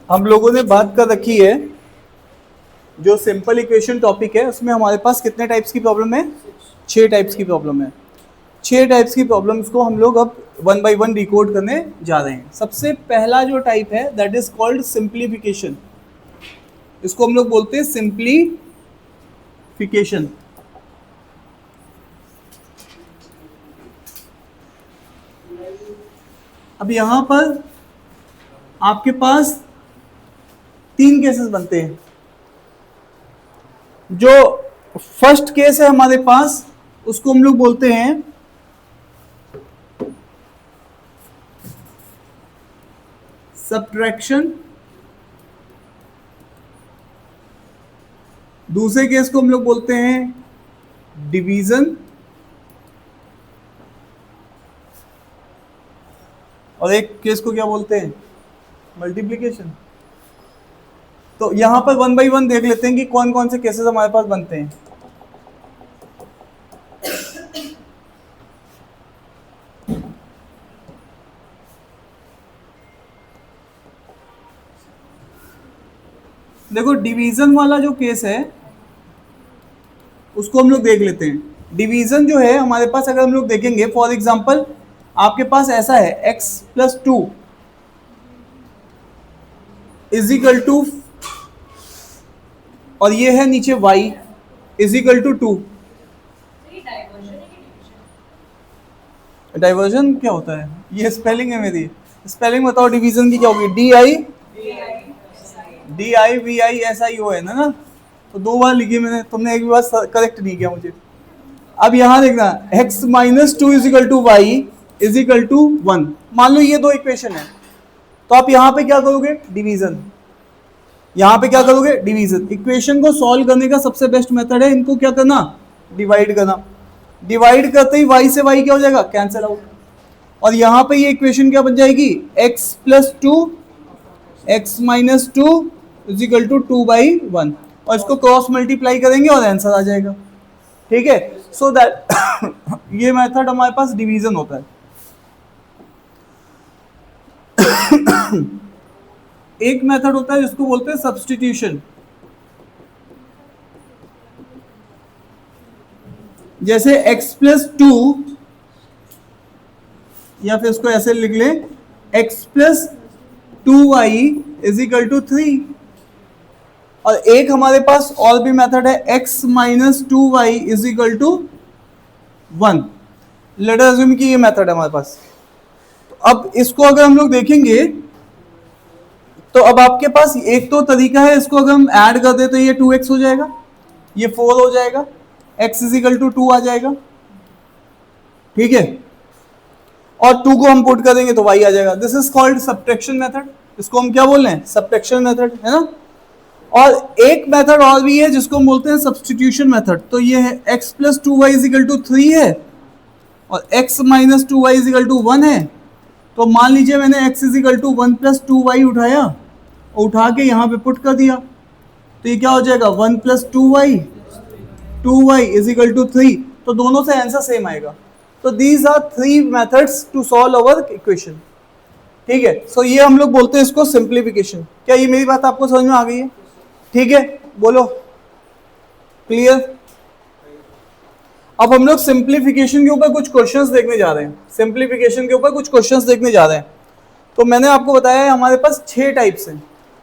हम लोगों ने बात कर रखी है जो सिंपल इक्वेशन टॉपिक है उसमें हमारे पास कितने टाइप्स की प्रॉब्लम है? 6 टाइप्स की प्रॉब्लम है। 6 टाइप्स की प्रॉब्लम्स को हम लोग अब वन बाय वन डिकोड करने जा रहे हैं। सबसे पहला जो टाइप है दैट इज कॉल्ड सिंप्लीफिकेशन। इसको हम लोग बोलते हैं सिंप्लीफिकेशन। अब यहां पर आपके पास 3 केसेस बनते हैं। जो फर्स्ट केस है हमारे पास उसको हम लोग बोलते हैं सब्ट्रैक्शन। दूसरे केस को हम लोग बोलते हैं डिवीजन और एक केस को क्या बोलते हैं? मल्टीप्लिकेशन। तो यहां पर वन बाय वन देख लेते हैं कि कौन कौन से केसेस हमारे पास बनते हैं। देखो डिवीजन वाला जो केस है उसको हम लोग देख लेते हैं। डिवीजन जो है हमारे पास अगर हम लोग देखेंगे फॉर एग्जांपल आपके पास ऐसा है x plus 2 is equal to और ये है नीचे y is equal to 2। Diversion क्या होता है? ये स्पेलिंग है मेरी। स्पेलिंग बताओ डिवीजन की क्या होगी? DIVISIO है ना? तो 2 बार लिखी मैंने, तुमने एक भी बार करेक्ट नहीं किया मुझे। अब यहां देखना x minus 2 is equal to y is equal to 1। मान लो ये दो इक्वेशन है तो आप यहां पे क्या करोगे? डिवीजन। यहां पे क्या करोगे? डिवीजन। इक्वेशन को सॉल्व करने का सबसे बेस्ट मेथड है इनको क्या करना? डिवाइड करना। डिवाइड करते ही y से y क्या हो जाएगा? Cancel out. और यहां पे ये इक्वेशन क्या बन जाएगी? x plus 2 x minus 2 is equal to 2/1 और इसको क्रॉस मल्टीप्लाई करेंगे और आंसर आ जाएगा। ठीक है, सो दैट ये मेथड हमारे पास डिवीजन होता है। एक मेथड होता है जिसको बोलते हैं सब्स्टिट्यूशन। जैसे x प्लस 2 या फिर इसको ऐसे लिख ले x plus 2y is equal to 3। और एक हमारे पास और भी मेथड है x minus 2y is equal to 1। Let us assume कि ये मेथड है हमारे पास। तो अब इसको अगर हम लोग देखेंगे तो अब आपके पास एक तो तरीका है, इसको अगर हम ऐड कर दे तो ये 2x हो जाएगा, ये 4 हो जाएगा, x इज इक्वल टू 2 आ जाएगा। ठीक है, और 2 को हम पुट करेंगे तो y आ जाएगा। This is called subtraction method. इसको हम क्या बोल रहे हैं? सब्ट्रैक्शन मेथड, है ना? और एक मेथड और भी है जिसको हम बोलते हैं सब्स्टिट्यूशन मेथड। तो ये है x plus 2y is equal to 3 है और x minus 2y is equal to 1 है। तो मान लीजिए मैंने x is equal to 1 plus 2y उठाया और उठा के यहाँ पे पुट कर दिया तो ये क्या हो जाएगा? 1 plus 2y is equal to 3। तो दोनों से आंसर सेम आएगा। तो these are 3 methods to solve our equation. ठीक है, सो ये हम लोग बोलते हैं इसको सिंप्लीफिकेशन। क्या ये मेरी बात आपको समझ में आ गई है? ठीक है, बोलो क्लियर। अब हम लोग सिंप्लीफिकेशन के ऊपर कुछ क्वेश्चंस देखने जा रहे हैं। सिंप्लीफिकेशन के ऊपर कुछ क्वेश्चंस देखने जा रहे हैं। तो मैंने आपको बताया है हमारे पास 6 टाइप्स हैं।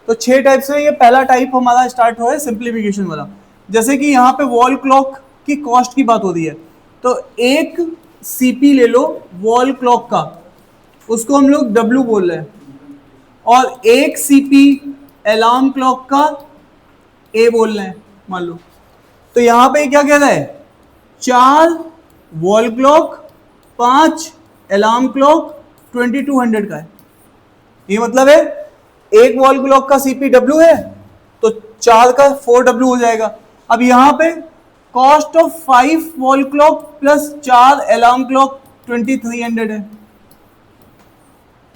तो 6 टाइप्स में ये पहला टाइप हमारा स्टार्ट हुआ है सिंप्लीफिकेशन वाला। जैसे कि यहाँ पे वॉल क्लॉक की कॉस्ट की बात हो रही है तो एक सीपी ले लो वॉल क्लॉक का, उसको हम लोग W बोल रहे हैं, और एक सीपी अलार्म क्लॉक का A बोल रहे हैं मान लो। तो यहां पे क्या कह रहा है? 4 वॉल क्लॉक, 5 अलार्म क्लॉक 2200 का है। ये मतलब है एक वॉल क्लॉक का सीपी W है तो 4 का 4W हो जाएगा। अब यहां पे cost of 5 wall clock plus 4 alarm clock 2300 है।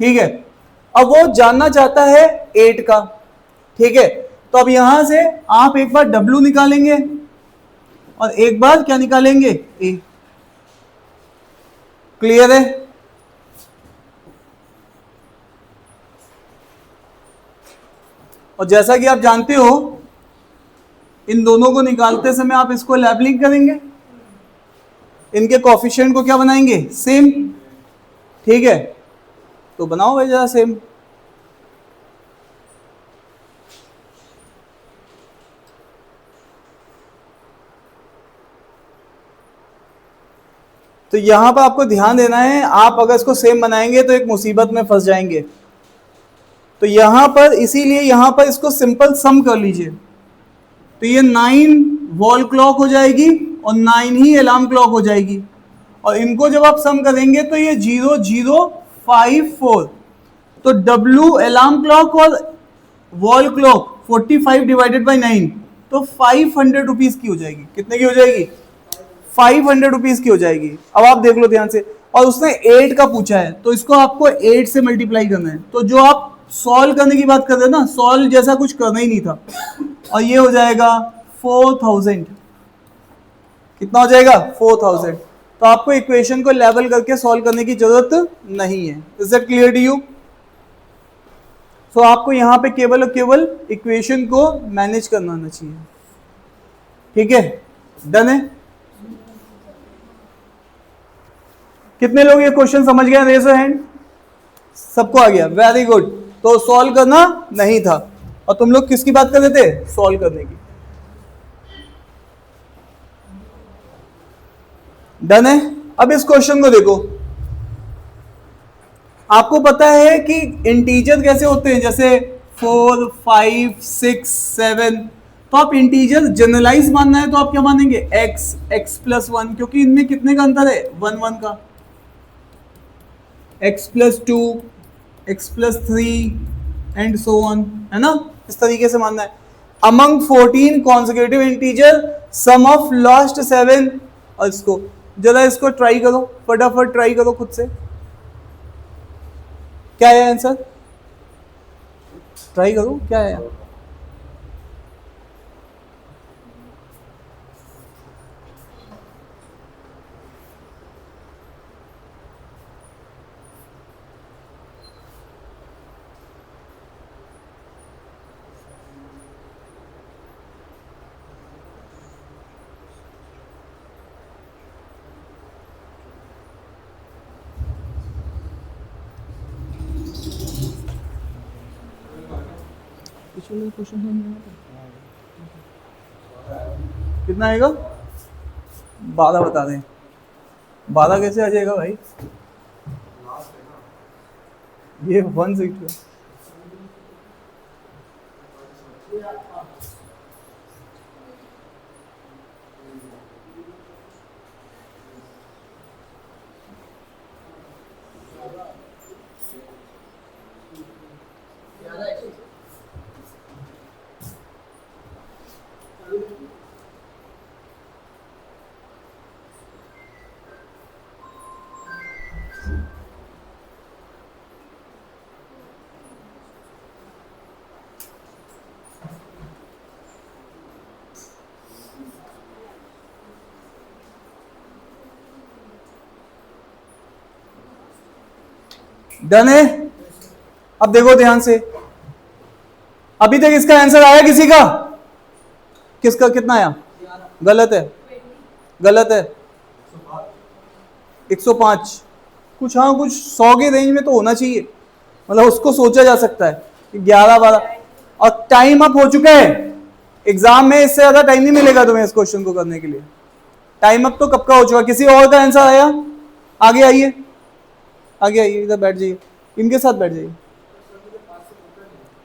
ठीक है, अब वो जानना चाहता है 8 का। ठीक है, तो अब यहां से आप एक बार W निकालेंगे और एक बार क्या निकालेंगे? A। क्लियर है? और जैसा कि आप जानते हो इन दोनों को निकालते समय आप इसको लेबलिंग करेंगे, इनके कोफिशिएंट को क्या बनाएंगे, सेम। ठीक है, तो बनाओ भाई जरा सेम। तो यहां पर आपको ध्यान देना है, आप अगर इसको सेम बनाएंगे तो एक मुसीबत में फंस जाएंगे। तो यहां पर इसीलिए यहां पर इसको सिंपल सम कर लीजिए। तो ये 9 वॉल क्लॉक हो जाएगी और 9 ही अलार्म क्लॉक हो जाएगी। और इनको जब आप सम करेंगे तो ये 0054। तो W अलार्म क्लॉक और वॉल क्लॉक 45 डिवाइडेड बाई 9, तो 500 रुपीज की हो जाएगी। कितने की हो जाएगी, 500 रुपीज की हो जाएगी। अब आप देख लो ध्यान से, और उसने 8 का पूछा है तो इसको आपको 8 से मल्टीप्लाई करना है। तो जो आप सॉल्व करने की बात कर रहे हैं ना, सॉल्व जैसा कुछ करना ही नहीं था। और ये हो जाएगा 4000। कितना हो जाएगा, 4000। तो आपको इक्वेशन को लेवल करके सॉल्व करने की जरूरत नहीं है। Is that clear to you? तो आपको यहां पे केवल और केवल इक्वेशन को मैनेज करना आना चाहिए। ठीक है, डन है। कितने लोग ये क्वेश्चन समझ गए, रेज योर हैंड। सबको आ गया, वेरी गुड। तो सॉल्व करना नहीं था, और तुम लोग किसकी बात कर रहे थे, सॉल्व करने की। डन है। अब इस क्वेश्चन को देखो, आपको पता है कि इंटीजर कैसे होते हैं, जैसे 4, 5, 6, 7। तो आप इंटीजर जनरलाइज मानना है तो आप क्या मानेंगे, x, x+1, क्योंकि इनमें कितने का अंतर है, 1 1 का। x+2, x+3 and so on, है ना। इस तरीके से मानना है। Among 14 consecutive integer sum of last 7। और इसको जरा इसको ट्राई करो, फटाफट ट्राई करो खुद से। क्या है आंसर, ट्राई करो क्या है। कितना आएगा, 12 बता दें। 12 कैसे आ जाएगा भाई, ये 1 डन है। अब देखो ध्यान से, अभी तक इसका आंसर आया किसी का, किसका कितना आया, गलत है, गलत है 105। कुछ हाँ कुछ 100 के रेंज में तो होना चाहिए, मतलब उसको सोचा जा सकता है कि 11 12। और टाइम अप हो चुका है, एग्जाम में इससे ज्यादा टाइम नहीं मिलेगा तुम्हें इस क्वेश्चन को करने के लिए। टाइम अप तो कब का हो चुका। किसी और का आंसर आया, आगे आइए, आगे आइए, इधर बैठ जाइए, इनके साथ बैठ जाइए।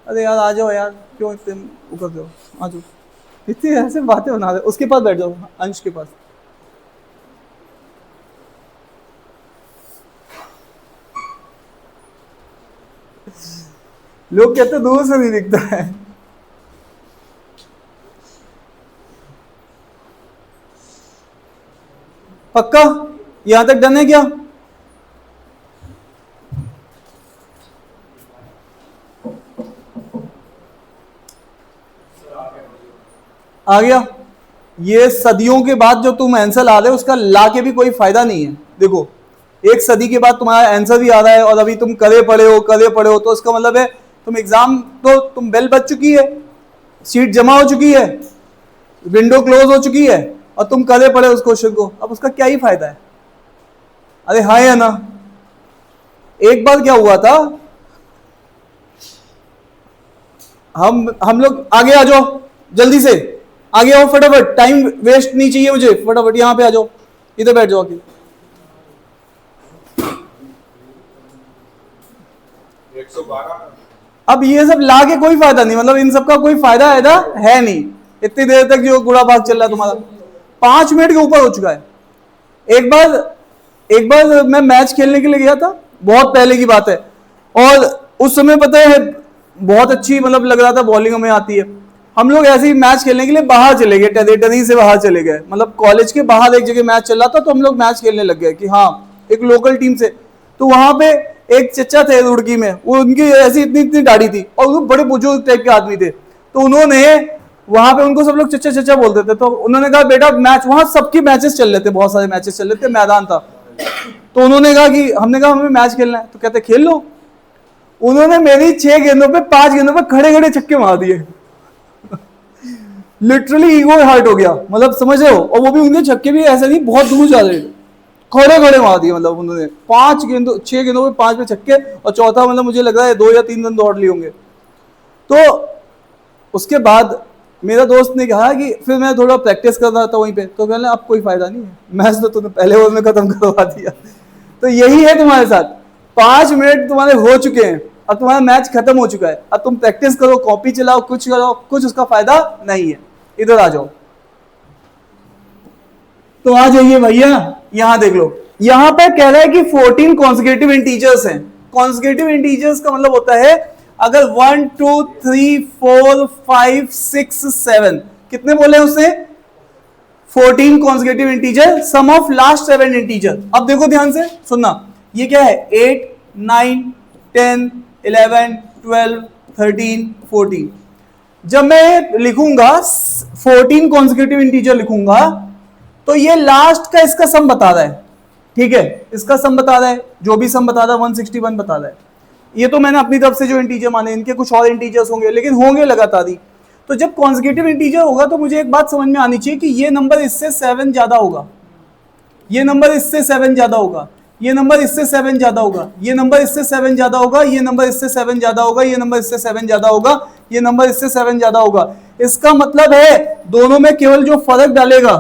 अरे यार आ जाओ यार, क्यों इतने वो करते हो, आ जाओ, इतनी ऐसे बातें बना रहे। उसके पास बैठ जाओ, अंश के पास। लोग कहते दूर से नहीं दिखता है। पक्का यहां तक डन है क्या, आ गया। ये सदियों के बाद जो तुम आंसर ला रहे हो उसका ला के भी कोई फायदा नहीं है। देखो 1 सदी के बाद तुम्हारा आंसर भी आ रहा है और अभी तुम करे पड़े हो, तो इसका मतलब है तुम एग्जाम तो तुम बेल बज चुकी है, सीट जमा हो चुकी है, विंडो क्लोज हो चुकी है और तुम करे पड़े उस क्वेश्चन को, अब उसका क्या ही फायदा है? अरे हाँ या ना? एक बार क्या हुआ था, हम लोग आगे आ जाओ, जल्दी से आगे आओ फटाफट, टाइम वेस्ट नहीं चाहिए मुझे, फटाफट यहां पे आ जाओ, इधर बैठ जाओ आगे। 112। अब ये सब ला के कोई फायदा नहीं, मतलब इन सब का कोई फायदा है नहीं। इतनी देर तक जो गुड़ा भाग चल रहा है तुम्हारा, 5 मिनट के ऊपर हो चुका है। एक बार मैं मैच खेलने के लिए गया था, बहुत पहले की बात है, और उस समय पता है बहुत अच्छी मतलब लग रहा था, बॉलिंग हमें आती है। हम लोग ऐसे ही मैच खेलने के लिए बाहर चले गए, टेरिटरी से बाहर चले गए, मतलब कॉलेज के बाहर एक जगह मैच चल रहा था, तो हम लोग मैच खेलने लग गए कि हाँ एक लोकल टीम से। तो वहां पे एक चचा थे रुड़की में, वो उनकी ऐसी इतनी इतनी दाढ़ी थी और वो बड़े बुजुर्ग टाइप के आदमी थे। तो उन्होंने वहां पे, उनको सब लोग चचा चचा बोलते थे, तो उन्होंने कहा बेटा मैच, वहां सबके मैचेस चल रहे थे, बहुत सारे मैचेस चल रहे थे, मैदान था। तो उन्होंने कहा कि, हमने कहा हमें मैच खेलना है, तो कहते खेल लो। उन्होंने मेरी 6 गेंदों पे 5 गेंदों पे खड़े खड़े छक्के मार दिए। लिटरली ईगो हर्ट हो गया, मतलब समझ रहे हो? और वो भी उनके छक्के भी ऐसे नहीं बहुत दूर जा रहे, खड़े खड़े मार दिए, मतलब उन्होंने 6 गेंदों पे 5 पे छक्के, और चौथा मतलब मुझे लग रहा है 2 या 3 रन दौड़ लिए होंगे। तो उसके बाद मेरा दोस्त ने कहा कि फिर मैं थोड़ा प्रैक्टिस कर रहा था वहीं पे, तो कहने अब कोई फायदा नहीं है, मैच तो तुमने पहले ओवर में खत्म करवा दिया। तो यही है तुम्हारे साथ, 5 मिनट तुम्हारे हो चुके हैं, अब तुम्हारा मैच खत्म हो चुका है, अब तुम प्रैक्टिस करो, कॉपी चलाओ, कुछ करो, कुछ उसका फायदा नहीं है। इधर आ जाओ, तो आ जाइए भैया, यहां देख लो, यहां पर कह रहा है कि 14 कॉन्सेक्यूटिव इंटीजर्स हैं। कॉन्सेक्यूटिव इंटीजर्स का मतलब होता है अगर 1 2 3 4 5 6 7, कितने बोले उसने? 14 consecutive integer, sum of last 7 integer. अब देखो ध्यान से सुनना, ये क्या है? 8 9 10 11 12 13 14। जब मैं लिखूंगा 14 कॉन्सेक्यूटिव इंटीजर लिखूंगा, तो ये लास्ट का इसका सम बता रहा है, ठीक है? इसका सम बता रहा है, जो भी सम बता रहा है 161 बता रहा है। ये तो मैंने अपनी तरफ से जो इंटीजर माने, इनके कुछ और इंटीजर्स होंगे, लेकिन होंगे लगातार ही। तो जब कॉन्सेक्यूटिव इंटीजर होगा तो मुझे एक बात समझ में आनी चाहिए कि ये नंबर इससे 7 ज्यादा होगा, ये नंबर इससे 7 ज्यादा होगा, ये नंबर इससे 7 ज्यादा होगा, ये नंबर इससे 7 ज्यादा होगा, ये नंबर इससे 7 ज्यादा होगा, ये नंबर इससे 7 ज्यादा होगा, ये नंबर इससे 7 ज्यादा होगा। इसका मतलब है दोनों में केवल जो फर्क डालेगा,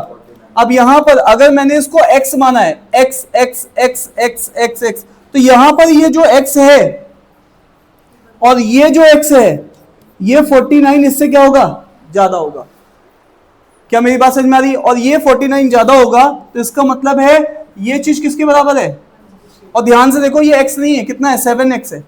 अब यहां पर अगर मैंने इसको x माना है, x x x x x x, तो यहां पर ये जो x है और ये जो x है, ये 49 इससे क्या होगा? ज्यादा होगा। क्या मेरी बात समझ में आ रही है? और ये 49 ज्यादा होगा, तो इसका मतलब है ये चीज किसके बराबर है? और ध्यान से देखो, ये x नहीं है, कितना है? 7x है,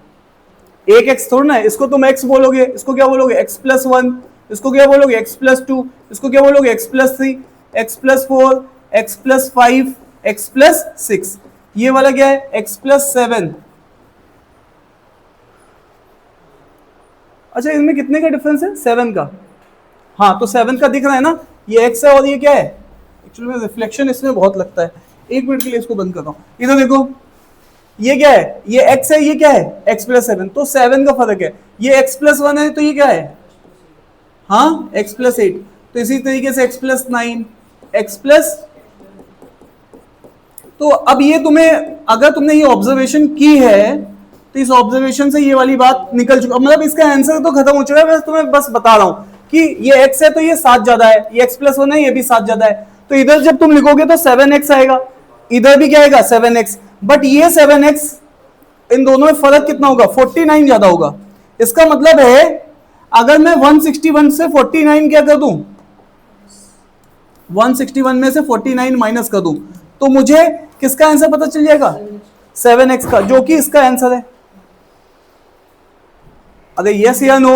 एक x थोड़ा ना है। इसको तुम x बोलोगे, इसको क्या बोलोगे? x + 1, इसको क्या बोलोगे? x + 2, इसको क्या बोलोगे? x + 3, x + 4, x + 5, x + 6। ये वाला क्या है? x + 7। अच्छा, इनमें कितने का डिफरेंस है? 7 का। हाँ, तो 7 का दिख रहा है ना, ये x है और ये क्या है? एक्चुअली में रिफ्लेक्शन इसमें बहुत लगता है, 1 मिनट के लिए इसको बंद करता हूँ। इधर देखो, ये क्या है? ये x है, ये क्या है? x + 7, तो 7 का फर्क है। ये x + 1 है, तो ये क्या है? हाँ, x + 8। तो इसी तरीके से x + 9, x +, तो अब ये तुम्हें, अगर तुमने ये ऑब्जर्वेशन की है, तो इस ऑब्जर्वेशन से ये वाली बात निकल चुका, मतलब इसका आंसर तो खत्म हो चुका है। मैं तुम्हें बस बता रहा हूं कि ये x है तो ये 7 ज्यादा है, ये x + 1 है, ये भी 7 ज्यादा है। तो इधर जब तुम लिखोगे तो 7x आएगा, इधर भी क्या आएगा? 7x। बट ये 7x, इन दोनों में फर्क कितना होगा? 49 ज्यादा होगा। इसका मतलब है अगर मैं 161 से 49 क्या कर दूं, 161 में से 49 माइनस कर दूं, तो मुझे किसका आंसर पता चल जाएगा? 7x का, जो कि इसका आंसर है। अरे यस या नो?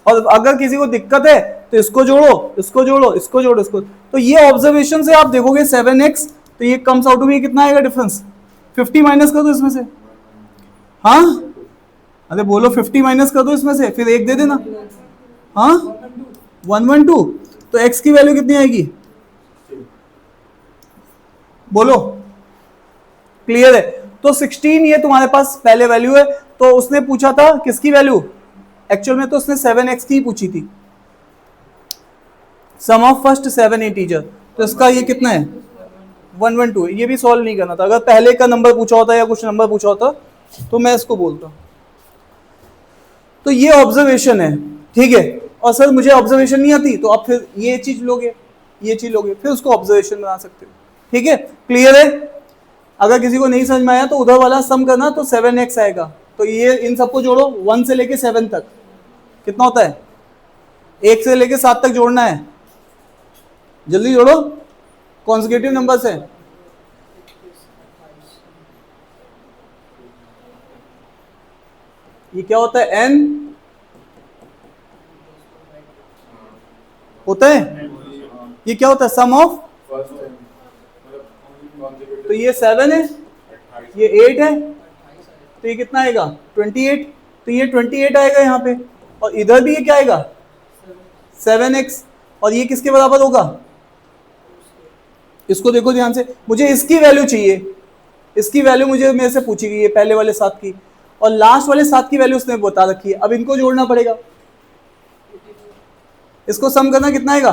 और अगर किसी को दिक्कत है तो इसको जोड़ो, इसको जोड़ो, इसको जोड़ो, इसको। तो ये ऑब्जर्वेशन से आप देखोगे 7x, तो ये कम्स आउट टू बी, कितना आएगा डिफरेंस? 50 माइनस कर दो इसमें से। हाँ, अरे बोलो, 50 माइनस कर दो इसमें से, फिर 1 दे देना। हाँ, 112। तो x की वैल्यू कितनी आएगी? बोलो, क्लियर है? तो 16 ये तुम्हारे पास पहले वैल्यू है। तो उसने पूछा था किसकी वैल्यू? एक्चुअल में तो उसने 7x की पूछी थी, सम ऑफ फर्स्ट 7 इंटीजर, तो इसका ये कितना है 112। ये भी सॉल्व नहीं करना था, अगर पहले का नंबर पूछा होता या कुछ नंबर पूछा होता तो मैं इसको बोलता। तो ये ऑब्जर्वेशन है, ठीक है। और सर मुझे ऑब्जर्वेशन नहीं आती, तो आप फिर ये चीज लोगे, ये चीज लोगे, फिर उसको ऑब्जर्वेशन बना सकते हो, ठीक है। क्लियर है? अगर किसी को नहीं समझ में आया तो उधर वाला सम करना, तो 7x आएगा। तो ये इन सबको जोड़ो 1 से लेके 7 तक, कितना होता है 1 से लेके 7 तक जोड़ना है, जल्दी जोड़ो, कॉन्सेक्यूटिव नंबर्स है। ये क्या होता है n होता है, ये क्या होता है सम ऑफ, तो ये 7 है, ये 8 है, तो ये कितना आएगा 28, तो ये 28 आएगा यहाँ पे, और इधर भी ये क्या आएगा 7x, और ये किसके बराबर होगा, इसको देखो ध्यान से, मुझे इसकी वैल्यू चाहिए, इसकी वैल्यू मुझे मेरे से पूछी गई है पहले वाले 7 की, और लास्ट वाले 7 की वैल्यू उसने बता रखी है। अब इनको जोड़ना पड़ेगा, इसको सम करना कितना आएगा,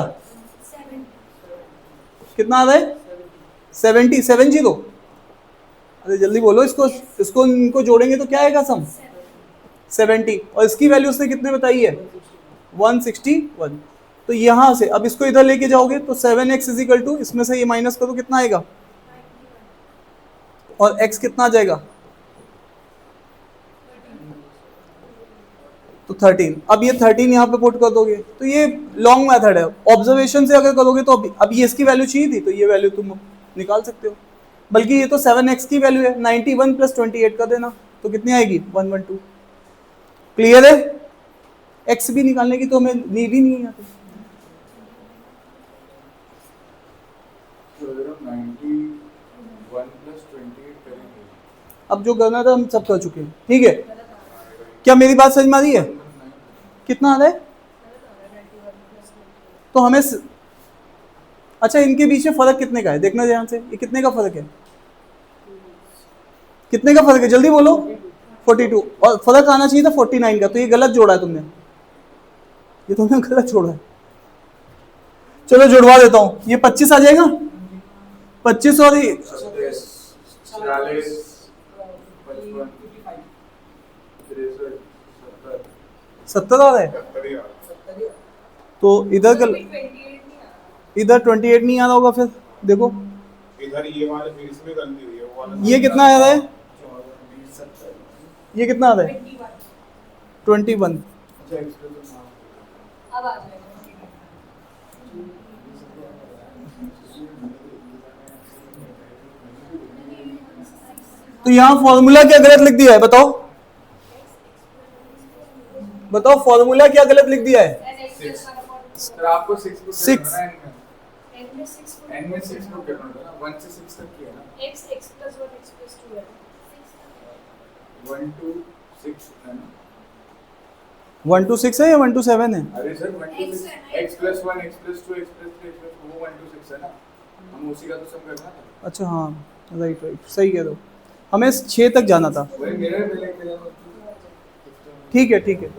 कितना आ रहा है 70। अरे जल्दी बोलो, इसको इनको जोड़ेंगे तो क्या आएगा सम 70, और इसकी वैल्यू उसने कितने बताई है 161। तो यहां से अब इसको इधर लेके जाओगे तो 7x इजिकल टू, इसमें से ये माइनस करो कितना आएगा, और x कितना आ जाएगा, तो 13। अब ये 13 यहाँ पे पुट कर दोगे, तो ये लॉन्ग मेथड है, ऑब्जर्वेशन से अगर करोगे तो अब ये इसकी वैल्यू चाहिए थी, तो ये वैल्यू तुम निकाल सकते हो। बल्कि ये तो 7x की वैल्यू है, 91 प्लस 28 का देना, तो कितनी आएगी 112। क्लियर है? x भी निकालने की तो हमें नीड ही नहीं है। अब जो करना था हम सब कर चुके हैं, ठीक है। क्या मेरी बात समझ में आ रही है? कितना आ रहा है? तो हमें अच्छा, इनके बीच में फर्क कितने का है देखना ध्यान से, ये कितने का फर्क है, कितने का फर्क है जल्दी बोलो, 42, और फर्क आना चाहिए था 49 का, तो ये गलत जोड़ा है तुमने, ये तुमने गलत जोड़ा है। चलो जुड़वा देता हूं, ये 25 आ जाएगा, 25 और 70 आ रहा है, तो इधर 28 नहीं आ रहा होगा, फिर देखो इधर ये वाले फिर इसमें गलती हुई है, वो वाला ये कितना आ रहा है, ये कितना आ रहा है 21। तो यहाँ फॉर्मूला क्या गलत लिख दिया है, बताओ बताओ, फॉर्मूला क्या गलत लिख दिया है, सर आपको 6 को 6 n में 6 को करना था ना, 1 से 6 तक किया ना, x x plus 1 x plus 2 है 1 to 6 है ना, 1 to 6 है या 1 to 7 है? अरे sir 1 to 6 x plus 1 x plus 2 x plus 3 x plus 4 वो 1 to 6 है ना, हम उसी का तो सम करना था। अच्छा हाँ, राइट राइट, सही कह रहे हो, हमें 6 तक जाना था। वही मेरा पहले ठीक है ठीक है,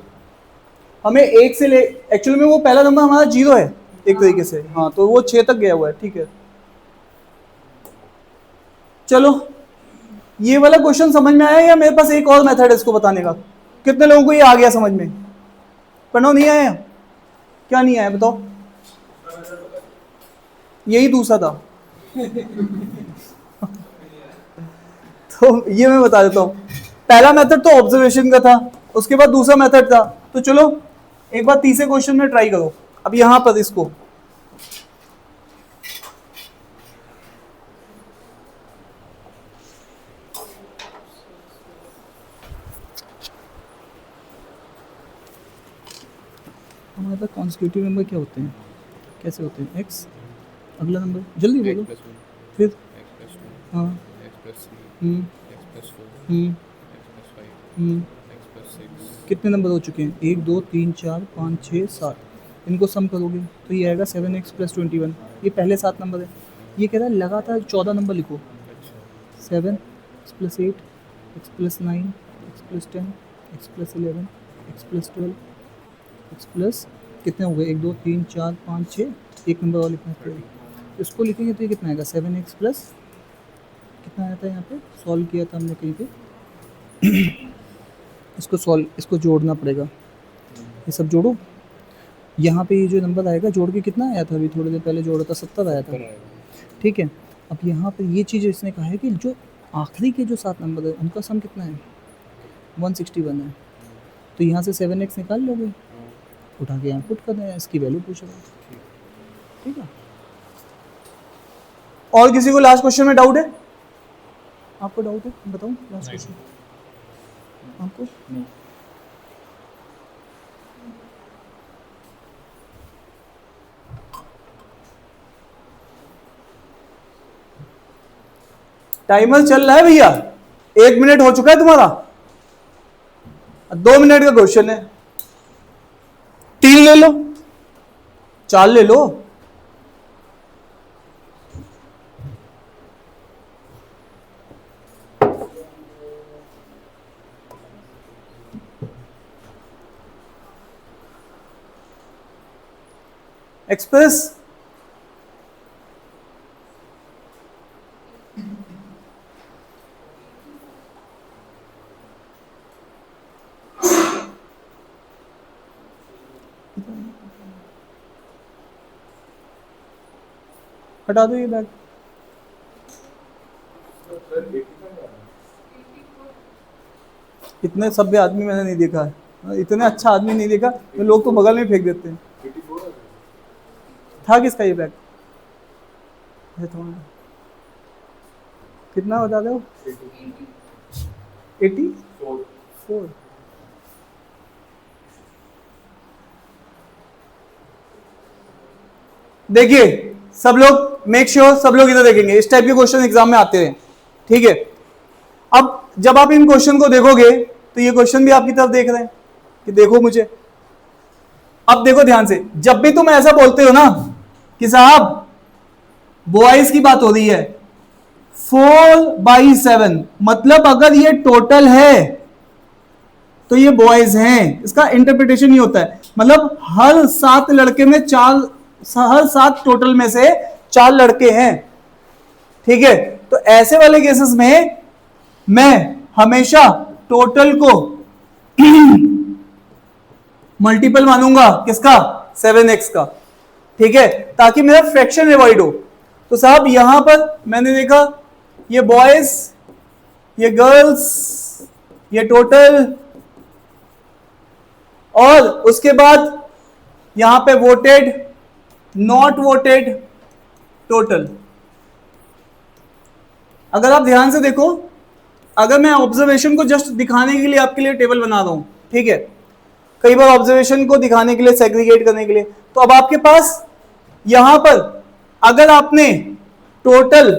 हमें 1 से ले, एक्चुअली में वो पहला नंबर हमारा 0 है एक तरीके से, हाँ, तो वो 6 तक गया हुआ है, ठीक है। चलो, ये वाला क्वेश्चन समझ में आया, या मेरे पास एक और मेथड है इसको बताने का? कितने लोगों को ये आ गया समझ में? प्रणव नहीं आया? क्या नहीं आया बताओ? यही दूसरा था। तो ये मैं बता देता हूँ, पहला मेथड तो ऑब्जर्वेशन का था, उसके बाद दूसरा मेथड था। तो चलो एक बार तीसरे क्वेश्चन में ट्राई करो। अब यहां पर इसको हमारे पास कॉन्सेक्यूटिव नंबर क्या होते हैं, कैसे होते हैं? x अगला नंबर, जल्दी बोलो फिर। हाँ, कितने नंबर हो चुके हैं? 1 2 3 4 5 6 7, इनको सम करोगे तो ये आएगा 7x + 21। ये पहले 7 नंबर है। ये कह रहा है लगातार 14 नंबर लिखो, 7 x + 8 x + 9 x + 10 x + 11 x plus 12 x plus कितने हो गए 1 2 3 4 5 6 एक नंबर और लिखना है इसको लिखेंगे तो ये कितना आएगा 7x प्लस कितना आया था यहाँ पे सॉल्व किया था हमने कहीं पे इसको जोड़ना पड़ेगा ये सब जोड़ो यहाँ पे ये जो नंबर आएगा जोड़ के कितना आया था अभी थोड़ी देर पहले जोड़ा था 70 आया था ठीक है। अब यहाँ पे ये चीज़ इसने कहा है कि जो आखिरी के जो 7 नंबर है उनका सम कितना है 161 है तो यहाँ से 7x निकाल लोगे उठा के यहाँ पुट कर दें इसकी वैल्यू पूछ रहा है ठीक है। और किसी को लास्ट क्वेश्चन में डाउट है आपको डाउट है बताऊँ लास्ट क्वेश्चन आपको टाइमर चल रहा है भैया 1 मिनट हो चुका है तुम्हारा 2 मिनट का क्वेश्चन है 3 ले लो 4 ले लो एक्सप्रेस हटा दो ये बैग इतने सभ्य आदमी मैंने नहीं देखा है इतने अच्छा आदमी नहीं देखा तो लोग तो बगल में फेंक देते हैं था किसका ये बैग कितना बता दो 84 देखिए सब लोग मेक श्योर सब लोग इधर देखेंगे इस टाइप के क्वेश्चन एग्जाम में आते हैं ठीक है। अब जब आप इन क्वेश्चन को देखोगे तो ये क्वेश्चन भी आपकी तरफ देख रहे हैं कि देखो मुझे अब देखो ध्यान से जब भी तुम ऐसा बोलते हो ना कि साहब बॉयज की बात हो रही है 4/7 मतलब अगर ये टोटल है तो ये बॉयज हैं इसका इंटरप्रिटेशन ये होता है मतलब हर 7 लड़के में हर 7 टोटल में से 4 लड़के हैं ठीक है। तो ऐसे वाले केसेस में मैं हमेशा टोटल को मल्टीपल मानूंगा किसका 7x का ठीक है ताकि मेरा फ्रैक्शन अवॉइड हो। तो साहब यहां पर मैंने देखा ये बॉयज ये गर्ल्स ये टोटल और उसके बाद यहां पे वोटेड नॉट वोटेड टोटल। अगर आप ध्यान से देखो अगर मैं ऑब्जर्वेशन को जस्ट दिखाने के लिए आपके लिए टेबल बना रहा हूं ठीक है कई बार ऑब्जर्वेशन को दिखाने के लिए सेग्रीगेट करने के लिए तो अब आपके पास यहां पर अगर आपने टोटल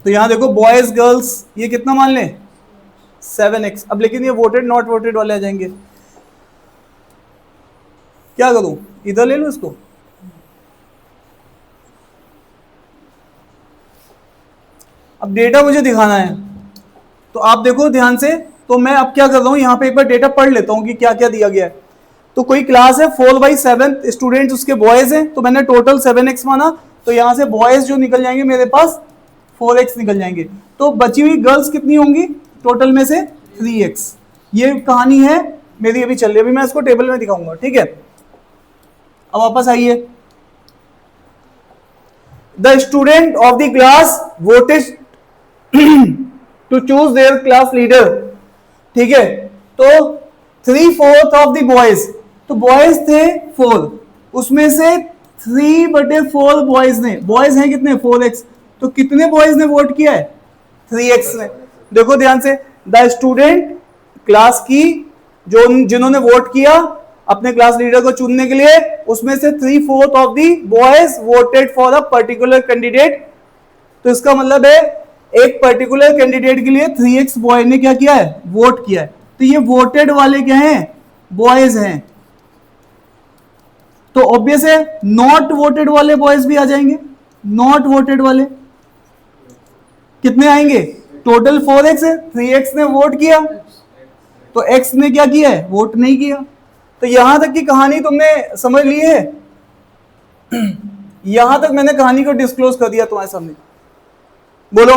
तो यहां देखो बॉयज गर्ल्स ये कितना मान लें 7x। अब लेकिन ये वोटेड नॉट वोटेड वाले आ जाएंगे क्या करूं इधर ले लो इसको अब डेटा मुझे दिखाना है तो आप देखो ध्यान से तो मैं अब क्या कर रहा हूं यहां पे एक बार डेटा पढ़ लेता हूं कि क्या क्या दिया गया है। तो कोई क्लास है 4/7 स्टूडेंट्स उसके बॉयज हैं तो मैंने टोटल 7x माना तो यहां से बॉयज जो निकल जाएंगे मेरे पास 4x निकल जाएंगे तो बची हुई गर्ल्स कितनी होंगी टोटल में से 3x। ये कहानी है मेरी अभी चल रही है अभी मैं इसको टेबल में दिखाऊंगा ठीक है। अब वापस आइए the student of the class voted to choose their class leader ठीक है। तो 3/4 ऑफ द बॉयज तो बॉयज थे 4 उसमें से 3/4 बॉयज ने बॉयज हैं कितने 4x तो कितने बॉयज ने वोट किया है 3x ने। देखो ध्यान से द स्टूडेंट क्लास की जो जिन्होंने वोट किया अपने क्लास लीडर को चुनने के लिए उसमें से 3/4 of the boys voted for a particular candidate. तो इसका मतलब है एक पर्टिकुलर कैंडिडेट के लिए 3x बॉय ने क्या किया है वोट किया है तो ये वोटेड वाले क्या हैं बॉयज हैं। तो ऑब्वियस है नॉट वोटेड वाले बॉयज भी आ जाएंगे नॉट वोटेड वाले कितने आएंगे? टोटल 4x है, 3x ने वोट किया तो x ने क्या किया है? वोट नहीं किया। तो यहां तक की कहानी तुमने समझ ली है। यहां तक मैंने कहानी को डिस्क्लोज कर दिया तुम्हारे सामने। बोलो,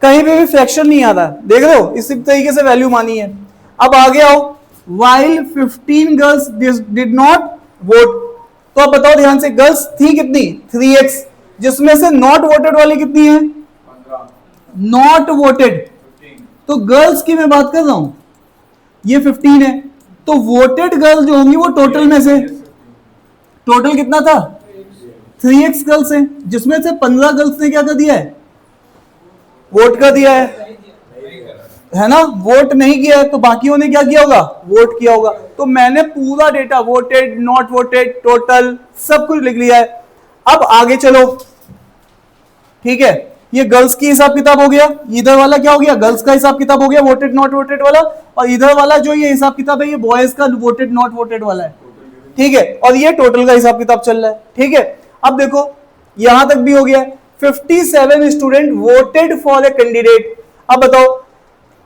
कहीं पे भी फ्रैक्शन नहीं आता, देख रहे हो? इसी तरीके से वैल्यू मानी है। अब आगे आओ, while 15 girls did not vote, तो अब बताओ ध्यान से, गर्ल्स थी कितनी? 3x, जिसमें से नॉट वोटेड वाली कितनी है? 15, नॉट वोटेड। 15, तो गर्ल्स की मैं बात कर रहा हूं, ये 15 है, तो वोटेड गर्ल्स जो होंगी वो टोटल में से, टोटल कितना था? 3x गर्ल्स हैं, जिसमें से 15 गर्ल्स ने क्या कर दिया है? वोट कर दिया है ना? वोट नहीं किया है, तो बाकियों ने क्या किया होगा? वोट किया होगा। तो मैंने पूरा data, voted, not voted, total, सब कुछ लिख लिया है। अब आगे चलो, ठीक है, ये गर्ल्स की हिसाब किताब हो गया, इधर वाला क्या हो गया? गर्ल्स का हिसाब किताब हो गया, वोटेड नॉट वोटेड वाला, और इधर वाला जो ये हिसाब किताब है, ये बॉयज का वोटेड नॉट वोटेड वाला है, ठीक है, और ये टोटल का हिसाब किताब चल रहा है, ठीक है। अब देखो, यहां तक भी हो गया, 57 student voted for a candidate. अब बताओ,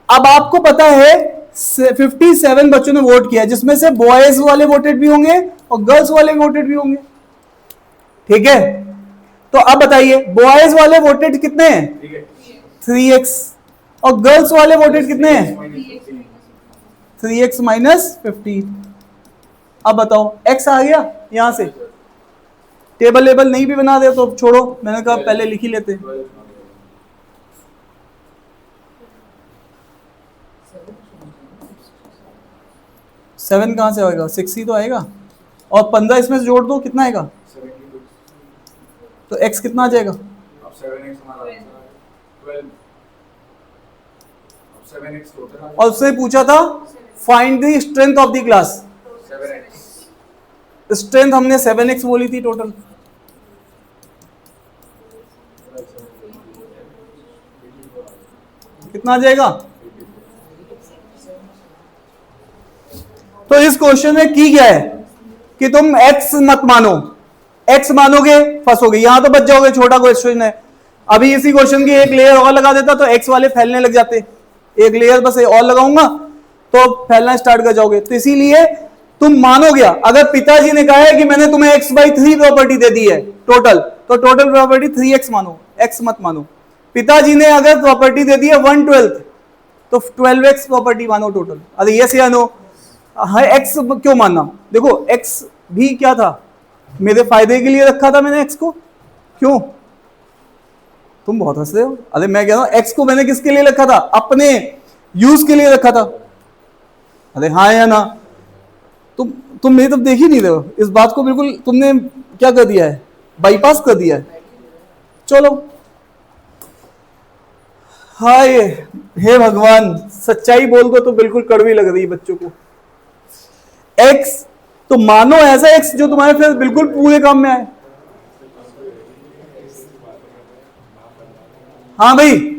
अब आपको पता है 57 बच्चों ने वोट किया, जिसमें से बॉयज वाले वोटेड भी होंगे और गर्ल्स वाले वोटेड भी होंगे, ठीक है। तो अब बताइए, बॉयज वाले वोटेड कितने हैं? 3x, और गर्ल्स वाले वोटेड कितने हैं? 3x minus 15। अब बताओ, x आ गया यहां से। टेबल लेबल नहीं भी बना दे तो छोड़ो, मैंने कहा पहले लिख ही लेते। 7 कहां से आएगा? 6 ही तो आएगा, और 15 इसमें से जोड़ दो, कितना आएगा? 72, तो x कितना आ जाएगा? अब 7x हमारा 12, अब 7x टोटल आ और उसने पूछा था find the strength of the class. 7x, strength हमने 7x बोली थी टोटल। कितना आ जाएगा? तो इस क्वेश्चन में की क्या है कि तुम x मत मानो, x मानोगे फंसोगे, यहां तो बच जाओगे, छोटा क्वेश्चन है। अभी इसी क्वेश्चन की एक लेयर और लगा देता तो x वाले फैलने लग जाते, एक लेयर बस और लगाऊंगा तो फैलना स्टार्ट कर जाओगे। तो इसीलिए तुम मानोगे, अगर पिताजी ने कहा है कि मैंने तुम्हें x/3 प्रॉपर्टी दे दी है टोटल, तो टोटल प्रॉपर्टी 3x मानो, x मत मानो। पिताजी ने अगर प्रॉपर्टी दे दी है 1/12 तो 12x प्रॉपर्टी मानो टोटल। अरे यस या नो? हाँ, x क्यों मानना? देखो x भी क्या था, मेरे फायदे के लिए रखा था मैंने x को। क्यों? तुम बहुत हंस रहे हो। अरे मैं कह रहा हूं x को मैंने किसके लिए रखा था? अपने यूज के लिए रखा था। अरे हाँ या ना? तुम मेरी तरफ देख ही नहीं रहे हो, इस बात को बिल्कुल तुमने क्या कर दिया है? बाईपास कर दिया है। चलो, हाय हे भगवान, सच्चाई बोल दो तो बिल्कुल कड़वी लग रही है बच्चों को। x तो मानो ऐसा x जो तुम्हारे फिर बिल्कुल पूरे काम में आए। हाँ भाई,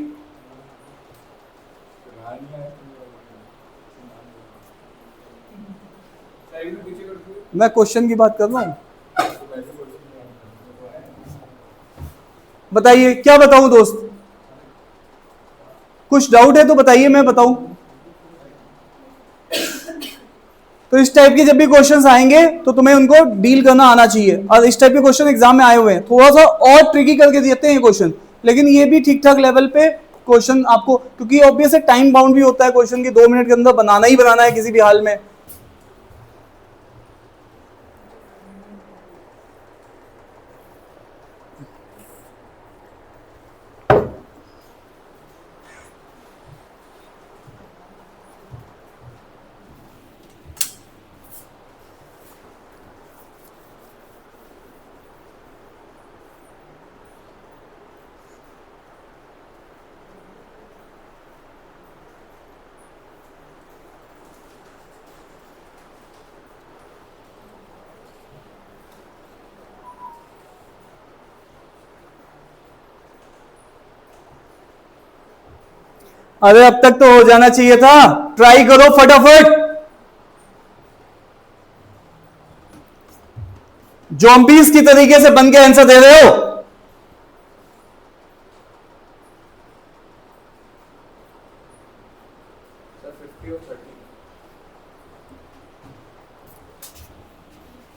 मैं क्वेश्चन की बात कर रहा हूं। बताइए, क्या बताऊं दोस्त? कुछ डाउट है तो बताइए, मैं बताऊं। तो इस टाइप के जब भी क्वेश्चंस आएंगे तो तुम्हें उनको डील करना आना चाहिए। और इस टाइप के क्वेश्चन एग्जाम में आए हुए हैं, थोड़ा सा और ट्रिकी करके देते हैं क्वेश्चन, लेकिन ये भी ठीक ठाक लेवल पे क्वेश्चन आपको, क्योंकि ऑब्वियस टाइम बाउंड भी होता है क्वेश्चन की, 2 मिनट के अंदर बनाना ही बनाना है किसी भी हाल में। अरे अब तक तो हो जाना चाहिए था, ट्राई करो फटाफट। जॉम्बीज की तरीके से बन के आंसर दे रहे हो।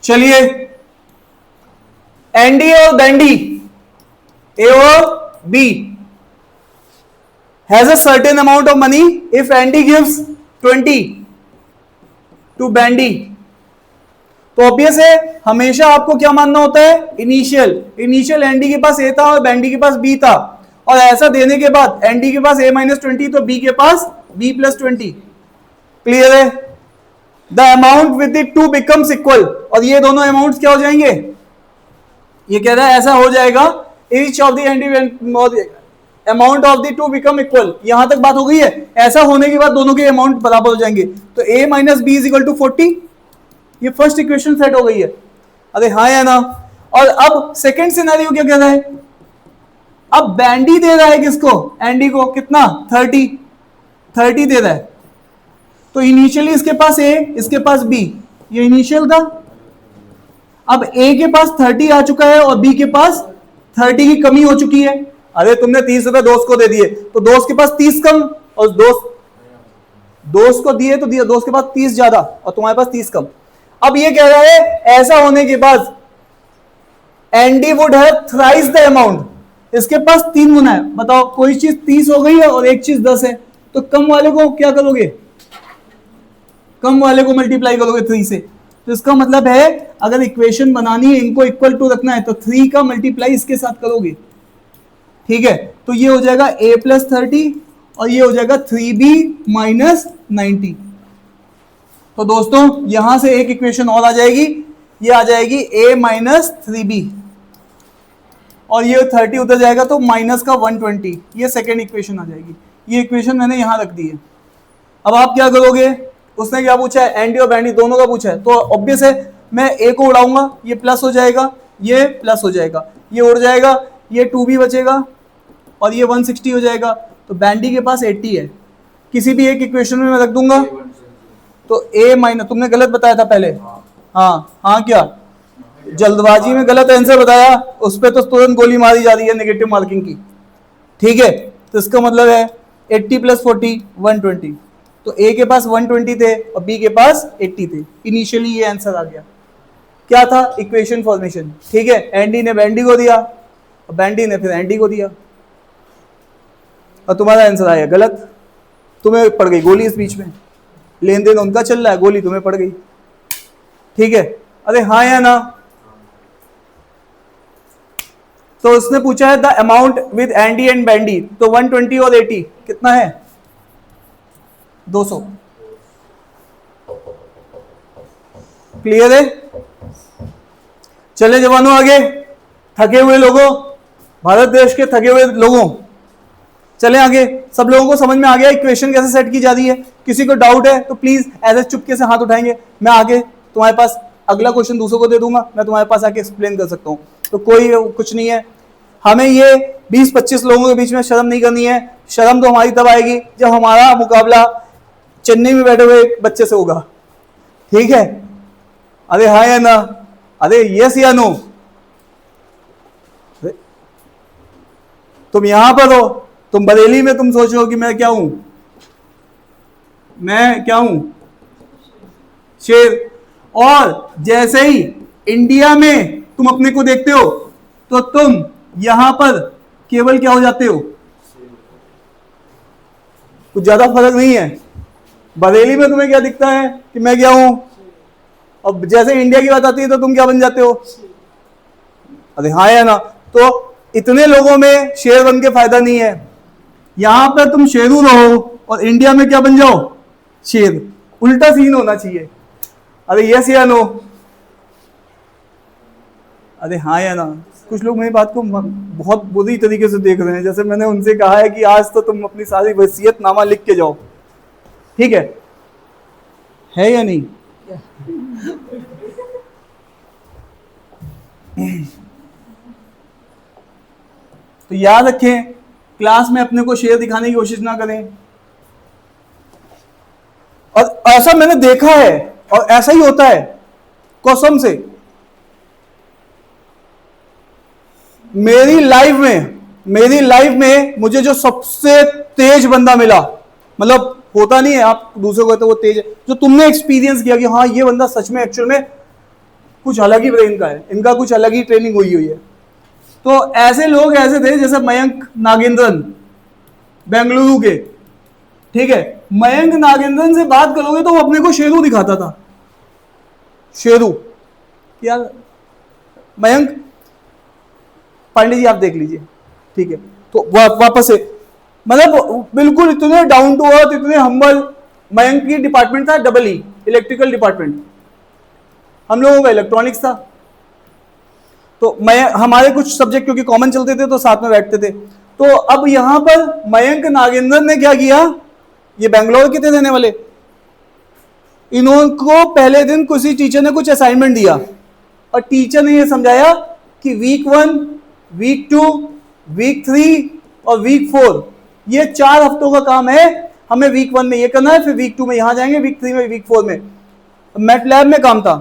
चलिए, एनडी और बैंडी, ए और B has a certain amount of money if Andy gives 20 to Bandy. तो ऑब्वियस है हमेशा आपको क्या मानना होता है, इनिशियल एनडी के पास ए था और बैंडी के पास बी था, और ऐसा देने के बाद एनडी के पास A-20 तो बी के पास B+20। क्लियर है? The amount with the two becomes equal, और ये दोनों अमाउंट्स क्या हो जाएंगे, ये कह रहा है ऐसा हो जाएगा each of the Andy amount of the two become equal. यहां तक बात हो गई है। ऐसा होने के बाद दोनों के अमाउंट बराबर हो जाएंगे, तो A - B = 40। ये फर्स्ट इक्वेशन सेट हो गई है। अरे हाँ या ना? और अब सेकंड सिनेरियो क्या कह रहा है, अब बैंडी दे रहा है किसको, एनडी को, कितना 30 दे रहा है। तो इनिशियली इसके पास A, इसके पास B, ये इनिशियल था। अब A के पास 30 आ चुका है और B के पास 30 की कमी हो चुकी है। अरे तुमने 30 रुपए दोस्त को दे दिए तो दोस्त के पास 30 कम, और दोस्त को दिए तो दिए दोस्त के पास 30 ज्यादा और तुम्हारे पास 30 कम। अब ये कह रहा है ऐसा होने के बाद Andy would have thrice the amount, इसके पास 3 गुना है। बताओ, कोई चीज 30 हो गई है और एक चीज 10 है, तो कम वाले को क्या करोगे, कम वाले को मल्टीप्लाई करोगे 3 से। तो इसका मतलब है अगर इक्वेशन बनानी है, इनको इक्वल टू रखना है, तो 3 का मल्टीप्लाई इसके साथ करोगे। ठीक है, तो ये हो जाएगा A+30 और ये हो जाएगा 3B - 90। तो दोस्तों यहां से एक इक्वेशन और आ जाएगी, ये आ जाएगी A - 3B, और ये 30 उधर जाएगा तो माइनस का 120, ये सेकेंड इक्वेशन आ जाएगी। ये इक्वेशन मैंने यहां रख दी है। अब आप क्या करोगे, उसने क्या पूछा है, एनडी और बैंडी दोनों का पूछा है, तो ऑब्वियस है मैं ए को उड़ाऊंगा, ये प्लस हो जाएगा, ये प्लस हो जाएगा, ये उड़ जाएगा, ये 2B बचेगा और ये 160 हो जाएगा। तो बैंडी के पास 80 है, किसी भी एक इक्वेशन में मैं रख दूंगा। तो A- तुमने गलत बताया था पहले, हाँ क्या जल्दबाजी में गलत आंसर बताया, उस पर तो तुरंत गोली मारी जा रही है नेगेटिव मार्किंग की। ठीक है, तो इसका मतलब है 80 + 40 120। तो A के पास 120 थे और B के पास 80 थे। इनिशियली ये आंसर आ गया। क्या था, इक्वेशन फॉर्मेशन। ठीक है, एनडी ने बैंडी को दिया और बैंडी ने फिर एनडी को दिया, और तुम्हारा आंसर आया गलत। तुम्हें पड़ गई गोली इस बीच में, लेन देन उनका चल रहा है, गोली तुम्हें पड़ गई। ठीक है, अरे हाँ या ना? तो उसने पूछा है the amount with Andy and Bandy, तो 120 और 80 कितना है, 200। क्लियर है? चले जवानों आगे, थके हुए लोगों, भारत देश के थके हुए लोगों, चले आगे। सब लोगों को समझ में आ गया इक्वेशन कैसे सेट की जा रही है? किसी को डाउट है तो प्लीज ऐसे चुपके से हाथ उठाएंगे, मैं आगे तुम्हारे पास अगला क्वेश्चन दूसरों को दे दूंगा, मैं तुम्हारे पास आके एक्सप्लेन कर सकता हूं। तो कोई कुछ नहीं है, हमें ये 20-25 लोगों के बीच में शर्म नहीं करनी है। शर्म तो हमारी तब आएगी जब हमारा मुकाबला चेन्नई में बैठे हुए एक बच्चे से होगा। ठीक है, अरे हाँ या ना, अरे यस या नो? तुम यहां पर हो, तुम बरेली में तुम सोचो कि मैं क्या हूं, मैं क्या हूं, शेर। और जैसे ही इंडिया में तुम अपने को देखते हो तो तुम यहां पर केवल क्या हो जाते हो, कुछ ज्यादा फर्क नहीं है। बरेली में तुम्हें क्या दिखता है कि मैं क्या हूं, और जैसे इंडिया की बात आती है तो तुम क्या बन जाते हो, अरे हाँ या ना? तो इतने लोगों में शेर बन के फायदा नहीं है। यहां पर तुम शेरू रहो और इंडिया में क्या बन जाओ, शेर। उल्टा सीन होना चाहिए। अरे यस या नो? अरे हाँ या ना? कुछ लोग मेरी बात को बहुत बुरी तरीके से देख रहे हैं, जैसे मैंने उनसे कहा है कि आज तो तुम अपनी सारी वसीयतनामा लिख के जाओ। ठीक है या नहीं? तो याद रखें, क्लास में अपने को शेर दिखाने की कोशिश ना करें। और ऐसा मैंने देखा है और ऐसा ही होता है कसम से। मेरी लाइफ में मुझे जो सबसे तेज बंदा मिला, मतलब होता नहीं है, आप दूसरे को कहते हो वो तेज है, जो तुमने एक्सपीरियंस किया कि हाँ ये बंदा सच में एक्चुअल में कुछ अलग ही ब्रेन का है, इनका कुछ अलग ही ट्रेनिंग हुई हुई है। तो ऐसे लोग ऐसे थे जैसे मयंक नागेंद्रन बेंगलुरु के, ठीक है। मयंक नागेंद्रन से बात करोगे तो वो अपने को शेरू दिखाता था, शेरू। क्या मयंक पांडे जी आप देख लीजिए, ठीक है। तो वापस से मतलब बिल्कुल इतने डाउन टू अर्थ, इतने हम्बल। मयंक की डिपार्टमेंट था डबल ई, इलेक्ट्रिकल डिपार्टमेंट, हम लोगों का इलेक्ट्रॉनिक्स था। तो मैं हमारे कुछ सब्जेक्ट क्योंकि कॉमन चलते थे तो साथ में बैठते थे। तो अब यहां पर मयंक नागेंद्रन ने क्या किया, ये बेंगलोर के थे रहने वाले, इनको पहले दिन किसी टीचर ने कुछ असाइनमेंट दिया और टीचर ने ये समझाया कि वीक 1, वीक 2, वीक 3 और वीक 4 ये 4 हफ्तों का काम है, हमें वीक 1 में ये करना है, फिर वीक 2 में यहां जाएंगे, वीक 3 में, वीक 4 में। मैटलैब में काम था,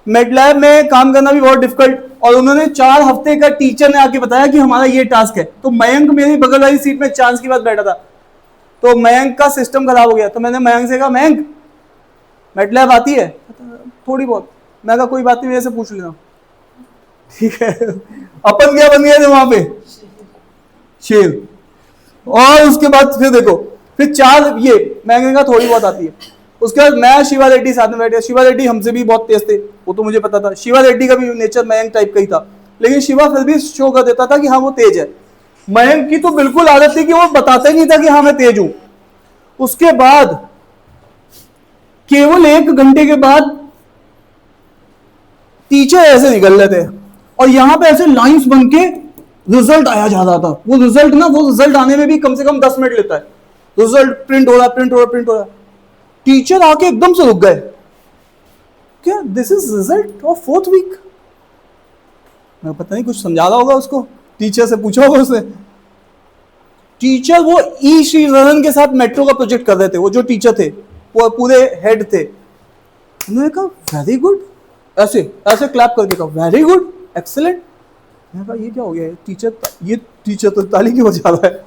मैटलैब में काम करना भी बहुत डिफिकल्ट, और उन्होंने 4 हफ्ते का टीचर ने आके बताया कि हमारा ये टास्क है। तो मयंक मेरी बगल वाली सीट में चांस की बात बैठा था, तो मयंक का सिस्टम खराब हो गया। तो मैंने मयंक से कहा मयंक मैटलैब आती है? थोड़ी बहुत। मैं कहा कोई बात नहीं, मेरे से पूछ लेना, ठीक है। अपन क्या बन गए थे वहां पे, शेर। और उसके बाद फिर देखो, फिर 4 ये मैंने कहा थोड़ी बहुत आती है। उसके बाद मैं शिवा रेड्डी साथ में बैठे, शिवा रेड्डी हमसे भी बहुत तेज थे, वो तो मुझे पता था। शिवा रेड्डी का भी नेचर मयंक टाइप का ही था, लेकिन शिवा फिर भी शो कर देता था कि हाँ वो तेज है। मयंक की तो बिल्कुल आदत थी कि वो बताता ही नहीं था कि हाँ मैं तेज हूं। उसके बाद केवल 1 घंटे के बाद टीचर ऐसे निकल रहे थे और यहां पे ऐसे लाइंस बन के रिजल्ट आया जा रहा था। वो रिजल्ट आने में भी कम से कम 10 मिनट लेता है। रिजल्ट प्रिंट हो रहा, प्रिंट हो रहा, प्रिंट हो रहा। टीचर आके एकदम से रुक गए, क्या this is result of 4th week? मैं पता नहीं कुछ समझा रहा होगा उसको, टीचर से पूछा होगा उसने। टीचर वो ई श्रीधरन के साथ मेट्रो का प्रोजेक्ट कर रहे थे, वो जो टीचर थे वो पूरे हेड थे। उन्होंने कहा वेरी गुड, ऐसे ऐसे क्लैप करके कहा वेरी गुड, एक्सीलेंट। मैंने कहा ये क्या हो गया, ये टीचर तो ताली क्यों बजा रहा है।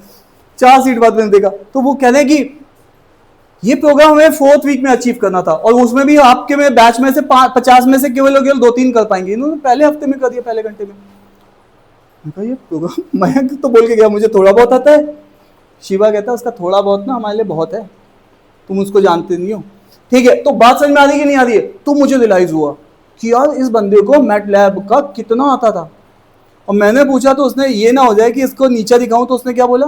4 सीट बाद मैंने देखा तो वो कह रहे कि ये प्रोग्राम हमें 4th वीक में अचीव करना था, और उसमें भी आपके में बैच में से 50 में से केवल 2-3 कर पाएंगे। इन्होंने पहले हफ्ते में कर दिया, पहले घंटे में। मैंने कहा ये प्रोग्राम, मैं तो बोल के गया मुझे थोड़ा बहुत आता है। शिवा कहता है उसका थोड़ा बहुत ना हमारे लिए बहुत है, तुम उसको जानते नहीं हो, ठीक है। तो बात समझ में आ रही कि नहीं आ रही है? तो मुझे रियलाइज हुआ कि यार इस बंदे को मैटलैब का कितना आता था। और मैंने पूछा तो उसने, ये ना हो जाए कि इसको नीचा दिखाऊं, तो उसने क्या बोला,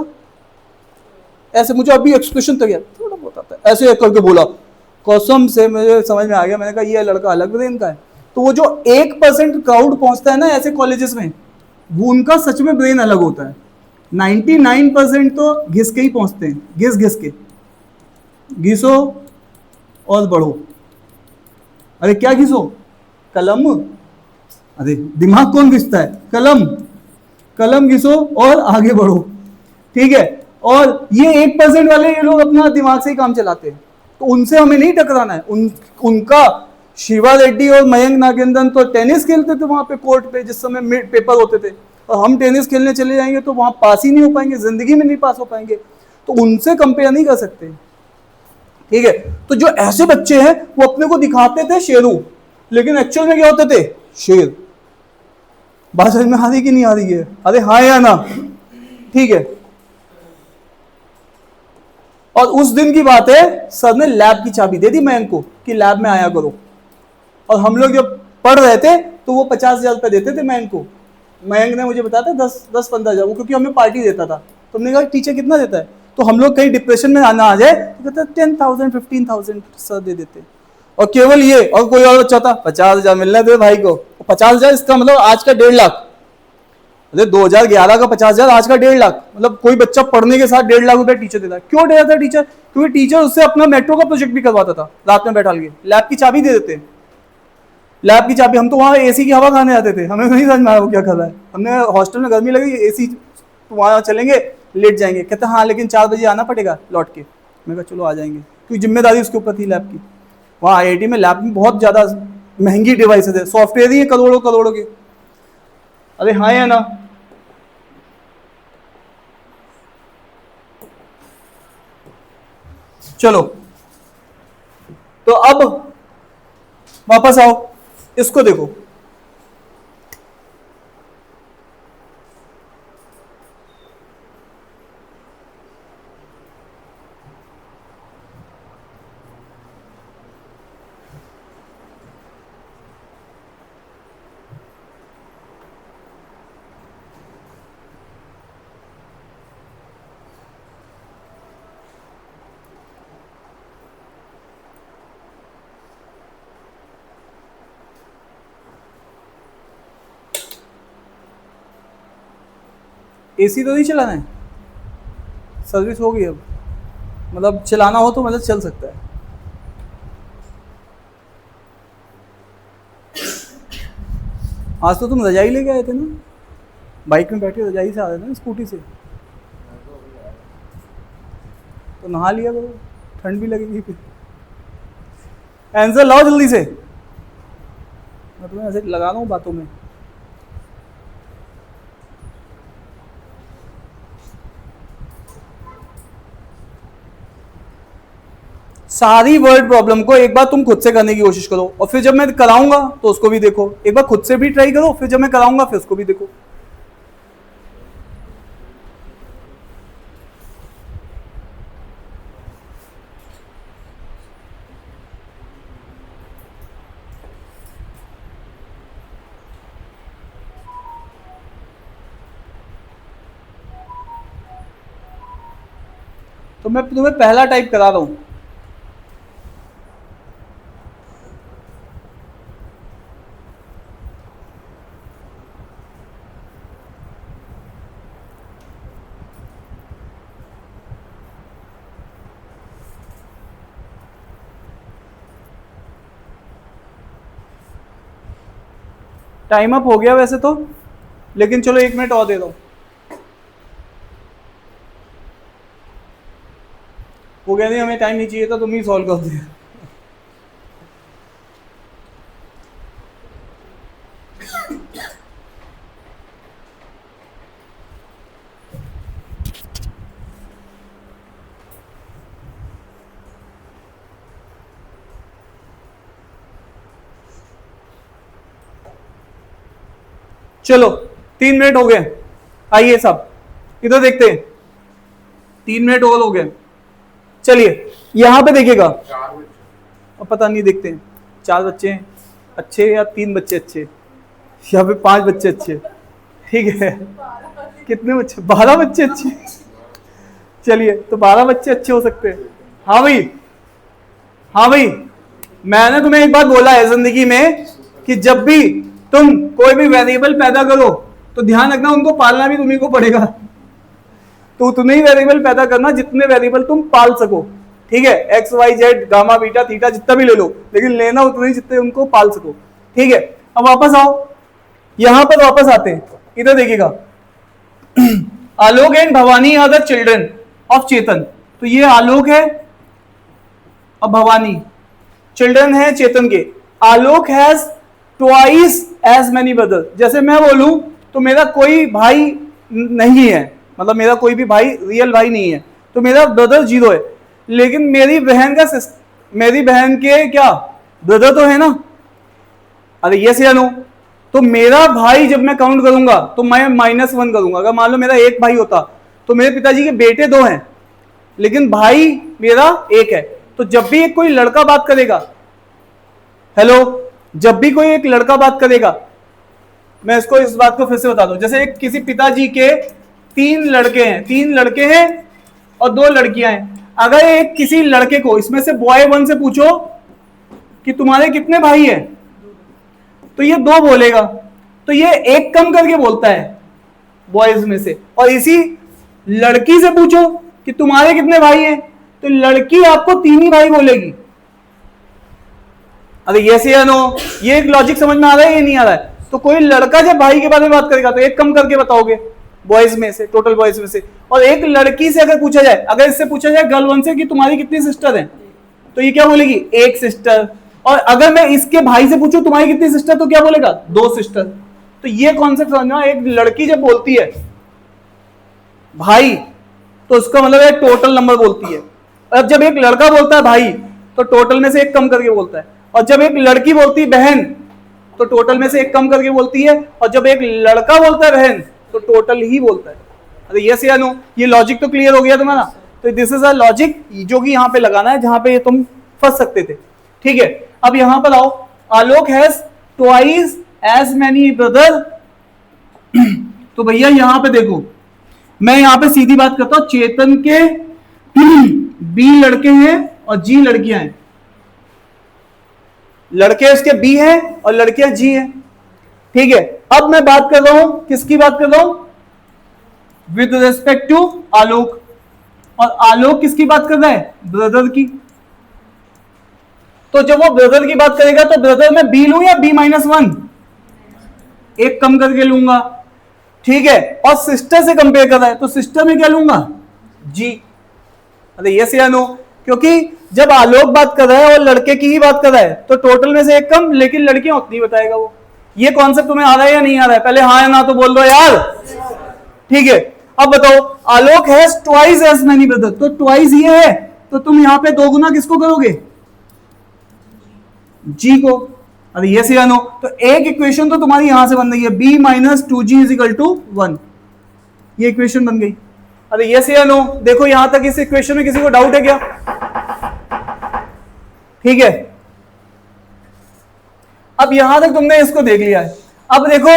ऐसे मुझे अभी एक्सप्रेशन तक याद, थोड़ा बहुत आता है, ऐसे करके बोला। कसम से मुझे समझ में आ गया। मैंने कहा ये लड़का अलग ब्रेन का है। तो वो जो 1% क्राउड पहुंचता है ना ऐसे कॉलेजेस में, वो उनका सच में ब्रेन अलग होता है। 99% तो घिस के ही पहुंचते हैं, घिस के, घिसो और बढ़ो। अरे क्या घिसो, कलम। अरे दिमाग कौन घिसता है, कलम घिसो और आगे बढ़ो, ठीक है। और ये 1% वाले ये लोग अपना दिमाग से ही काम चलाते हैं, तो उनसे हमें नहीं टकराना है। उनका शिवा रेड्डी और मयंक नागेंद्रन तो टेनिस खेलते थे वहां पे कोर्ट पे, जिस समय मिड पेपर होते थे, और हम टेनिस खेलने चले जाएंगे तो वहां पास ही नहीं हो पाएंगे, जिंदगी में नहीं पास हो पाएंगे। तो उनसे कंपेयर नहीं कर सकते, ठीक है। तो जो ऐसे बच्चे हैं वो अपने को दिखाते थे शेरू, लेकिन एक्चुअल में क्या होते थे, शेर। बात समझ में आ रही कि नहीं आ रही है? अरे हाँ या ना, ठीक है। और उस दिन की बात है, सर ने लैब की चाबी दे दी मयंक को कि लैब में आया करो। और हम लोग जब पढ़ रहे थे तो वो 50,000 रुपये देते थे मयंक को। मयंक ने मुझे बताया था 10-15,000, वो क्योंकि हमें पार्टी देता था। तो हमने कहा टीचर कितना देता है? तो हम लोग कहीं डिप्रेशन में आना आ जाए तो कहता 10,000 15,000 सर दे देते। और केवल ये, और कोई और बच्चा था 50,000 मिलने थे भाई को। 50,000 इसका मतलब आज का 1.5 लाख। अरे 2011 का 50,000, आज का 1.5 लाख। मतलब कोई बच्चा पढ़ने के साथ 1.5 लाख रुपए टीचर देता है। क्यों देता था टीचर? क्योंकि टीचर उससे अपना मेट्रो का प्रोजेक्ट भी करवाता था, रात में बैठा के। लैब की चाबी दे देते, लैब की चाबी। हम तो वहाँ एसी की हवा खाने आते थे, हमें नहीं समझ में आया वो क्या कर रहा है। हमने हॉस्टल में गर्मी लगी, एसी वहाँ चलेंगे, लेट जाएंगे। कहते हाँ लेकिन 4 बजे आना पड़ेगा लौट के। मैं कहा चलो आ जाएंगे, क्योंकि जिम्मेदारी उसके ऊपर थी लैब की। वहाँ IIT में लैब में बहुत ज़्यादा महंगी डिवाइसेज है, सॉफ्टवेयर ही है करोड़ों के। अरे हाँ या ना? चलो तो अब वापस आओ, इसको देखो। एसी तो नहीं चलाना है, सर्विस हो गई अब, मतलब चलाना हो तो मतलब चल सकता है। आज तो तुम रजाई लेके आए थे ना, बाइक में बैठे रजाई से आ रहे थे ना स्कूटी से, तो नहा लिया करो, ठंड भी लगेगी फिर। आंसर लाओ जल्दी से, मैं तुम्हें ऐसे लगा रहा हूँ बातों में। सारी वर्ड प्रॉब्लम को एक बार तुम खुद से करने की कोशिश करो, और फिर जब मैं कराऊंगा तो उसको भी देखो। एक बार खुद से भी ट्राई करो, फिर जब मैं कराऊंगा फिर उसको भी देखो। तो मैं तुम्हें पहला टाइप करा रहा हूं। टाइम अप हो गया वैसे तो, लेकिन चलो 1 मिनट और दे दो। वो कह रही हमें टाइम नहीं चाहिए था, तुम ही सॉल्व कर दिया। चलो 3 मिनट हो गए, आइए सब इधर देखते हैं। 3 मिनट और हो गए, चलिए यहां पे देखिएगा। अब पता नहीं, देखते हैं 4 बच्चे अच्छे या 3 बच्चे अच्छे या फिर 5 बच्चे अच्छे। ठीक है, कितने बच्चे? 12 बच्चे अच्छे। चलिए तो 12 बच्चे अच्छे हो सकते हैं। हाँ भाई, हाँ भाई, मैंने तुम्हें एक बात बोला है जिंदगी में कि जब भी तुम कोई भी वेरिएबल पैदा करो तो ध्यान रखना उनको पालना भी तुम्ही को पड़ेगा। तो उतने ही वेरिएबल पैदा करना जितने वेरिएबल तुम पाल सको। ठीक है, X Y Z gamma beta theta जितना भी ले लो, लेकिन लेना उतने ही जितने उनको पाल सको। ठीक है, अब वापस आओ, यहां पर वापस आते हैं, इधर देखिएगा। Alok and Bhavani are the children of Chetan. तो ये आलोक है और भवानी चिल्ड्रन है चेतन के। Alok has twice as many brother. जैसे मैं बोलूं तो मेरा कोई भाई नहीं है, मतलब मेरा कोई भी भाई रियल भाई नहीं है, तो मेरा ब्रदर 0 है। लेकिन मेरी बहन के क्या ब्रदर तो है ना? अरे यस या नो? तो मेरा भाई जब मैं काउंट करूंगा तो मैं -1 करूंगा। अगर मान लो मेरा एक भाई होता तो मेरे पिताजी के बेटे 2 हैं लेकिन भाई मेरा 1 है। तो जब भी कोई लड़का बात करेगा, हेलो, जब भी कोई एक लड़का बात करेगा, मैं इसको इस बात को फिर से बता दूं, जैसे किसी पिताजी के 3 लड़के हैं और 2 लड़कियां हैं। अगर एक किसी लड़के को इसमें से बॉय 1 से पूछो कि तुम्हारे कितने भाई हैं, तो ये 2 बोलेगा, तो ये 1 कम करके बोलता है बॉयज में से। और इसी लड़की से पूछो कि तुम्हारे कितने भाई हैं, तो लड़की आपको 3 ही भाई बोलेगी। अरे यस या नो? ये एक लॉजिक समझ में आ रहा है, ये नहीं आ रहा है? तो कोई लड़का जब भाई के बारे में बात करेगा तो 1 कम करके बताओगे बॉयज में से, टोटल बॉयज में से। और एक लड़की से अगर पूछा जाए, अगर इससे पूछा जाए गर्ल 1 से कि तुम्हारी कितनी सिस्टर हैं, तो ये क्या बोलेगी? 1 सिस्टर। और अगर मैं इसके भाई से पूछूं तुम्हारी कितनी सिस्टर, तो क्या बोलेगा? 2 सिस्टर। तो ये कॉन्सेप्ट समझना, एक लड़की जब बोलती है भाई तो उसका मतलब है टोटल नंबर बोलती है। अब जब एक लड़का बोलता है भाई तो टोटल में से एक कम करके बोलता है, और जब एक लड़की बोलती है बहन तो टोटल में से एक कम करके बोलती है, और जब एक लड़का बोलता है बहन तो टोटल ही बोलता है। अरे यस या नो, ये लॉजिक तो क्लियर हो गया तुम्हारा। तो दिस इज अ लॉजिक जो कि यहाँ पे लगाना है जहां पे तुम फंस सकते थे। ठीक है, अब यहां पर आओ, Alok has twice as many brother. तो भैया यहां पे देखो, मैं यहां पे सीधी बात करता हूं, चेतन के बी लड़के हैं और जी लड़कियां हैं। लड़के उसके बी हैं और लड़कियां जी हैं। ठीक है, अब मैं बात कर रहा हूं, किसकी बात कर रहा हूं? विद रिस्पेक्ट टू आलोक। और आलोक किसकी बात कर रहा है? ब्रदर की। तो जब वो ब्रदर की बात करेगा तो ब्रदर में बी लूं या बी -1? एक कम करके लूंगा। ठीक है, और सिस्टर से कंपेयर कर रहा है तो सिस्टर में क्या लूंगा? जी। अरे यस या नो? क्योंकि जब आलोक बात कर रहा है और लड़के की ही बात कर रहा है तो टोटल में से एक कम, लेकिन लड़कियां उतनी बताएगा वो। ये कॉन्सेप्ट तुम्हें आ रहा है या नहीं आ रहा है? पहले हाँ या ना तो बोल दो यार। ठीक है, अब बताओ, Alok has twice as many brother, तो ट्वाइस ये है तो तुम यहां पे 2 गुना किसको करोगे? जी को। अरे यस या नो? तो एक इक्वेशन तो तुम्हारी यहां से बन रही है, b - 2g = 1। ये इक्वेशन बन गई। अरे यस या नो? देखो यहां तक इस इक्वेशन में किसी को डाउट है क्या? ठीक है, अब यहां तक तुमने इसको देख लिया है। अब देखो,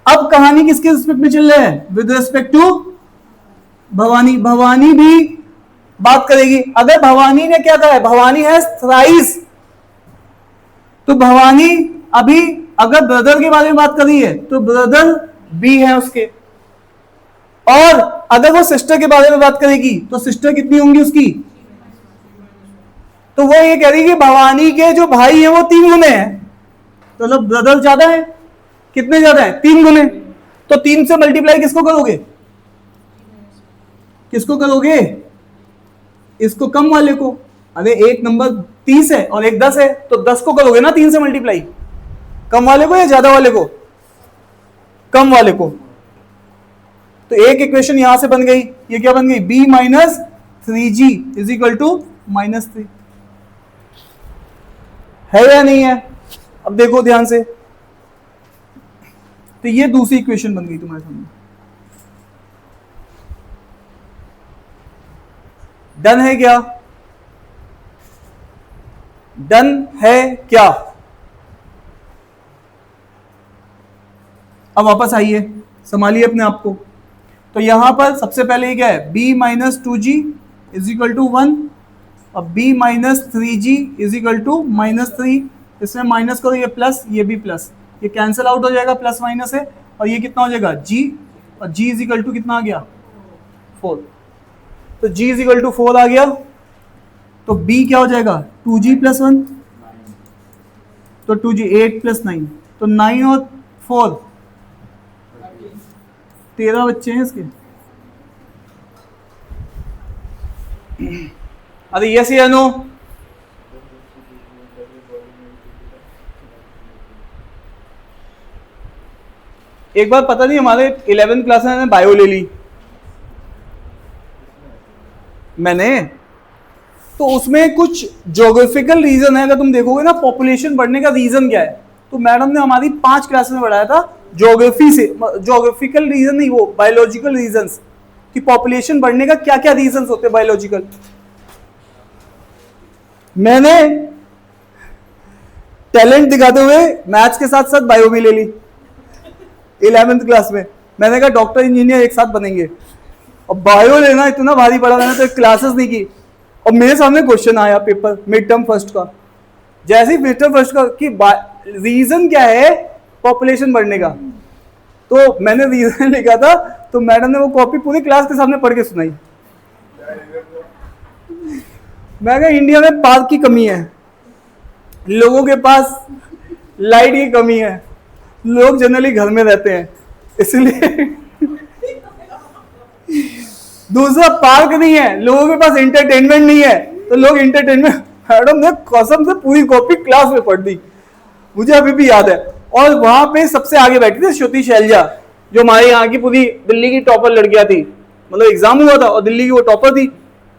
अब कहानी किसके रिस्पेक्ट में चल रहा है? With respect to Bhavani. Bhavani भी बात करेगी। अगर भवानी ने क्या कहा है? भवानी हैज थ्राइस, तो भवानी अभी अगर ब्रदर के बारे में बात कर रही है तो ब्रदर बी है उसके, और अगर वो सिस्टर के बारे में बात करेगी तो सिस्टर कितनी होंगी उसकी? तो वो ये कह रही है कि भवानी के जो भाई हैं वो 3 गुने हैं, तो मतलब ब्रदर ज्यादा है। कितने ज्यादा है? 3 गुने। तो 3 से मल्टीप्लाई किसको करोगे? किसको करोगे? इसको कम वाले को। अरे एक नंबर 30 है और एक 10 है, तो 10 को करोगे ना 3 से मल्टीप्लाई। कम वाले को या ज्यादा वाले को? कम वाले को। तो एक इक्वेशन यहां से बन गई। ये क्या बन गई? b - 3g = -3। है या नहीं है? अब देखो ध्यान से, तो ये दूसरी इक्वेशन बन गई तुम्हारे सामने। डन है क्या? डन है क्या? अब वापस आइए, संभालिए अपने आप को। तो यहां पर सबसे पहले ये क्या है? b - 2g = 1 और b - 3g = -3। इसमें माइनस करो, ये प्लस, ये भी प्लस, ये कैंसिल आउट हो जाएगा, प्लस माइनस है। और ये कितना हो जाएगा? g, और g = कितना आ गया? 4। तो g = 4 आ गया। तो b क्या हो जाएगा? 2g + 1, तो 2g 8 + 9, तो 9 और 4 13 बच्चे हैं इसके। अरे यस या नो? एक बार पता नहीं हमारे 11th क्लास में बायो ले ली मैंने, तो उसमें कुछ ज्योग्राफिकल रीजन है। अगर तुम देखोगे ना पॉपुलेशन बढ़ने का रीजन क्या है, तो मैडम ने हमारी 5 क्लास में बढ़ाया था ज्योग्राफी से। ज्योग्राफिकल रीजन नहीं, वो बायोलॉजिकल रीजंस, कि पॉपुलेशन बढ़ने का क्या क्या रीजंस होते हैं बायोलॉजिकल। मैंने टैलेंट दिखाते हुए मैथ्स के साथ साथ बायो भी ले ली 11th क्लास में। मैंने कहा डॉक्टर इंजीनियर एक साथ बनेंगे, और बायो लेना इतना भारी पड़ा, मैंने तो क्लासेस नहीं की। और मेरे सामने क्वेश्चन आया पेपर मिड टर्म फर्स्ट का, जैसे ही मिड टर्म फर्स्ट का कि रीजन क्या है पॉपुलेशन बढ़ने का, तो मैंने रीजन लिखा था, तो मैडम ने वो कॉपी पूरी क्लास के सामने पढ़ के सुनाई। मैं कहा इंडिया में पार्क की कमी है, लोगों के पास लाइट की कमी है, लोग जनरली घर में रहते हैं, इसलिए दूसरा पार्क नहीं है, लोगों के पास एंटरटेनमेंट नहीं है, तो लोग एंटरटेनमेंट। मैडम ने कसम से पूरी कॉपी क्लास में पढ़ दी, मुझे अभी भी याद है। और वहां पे सबसे आगे बैठी थी श्रुति शैलजा, जो हमारे यहाँ की पूरी दिल्ली की टॉपर लड़कियां थी, मतलब एग्जाम हुआ था और दिल्ली की वो टॉपर थी।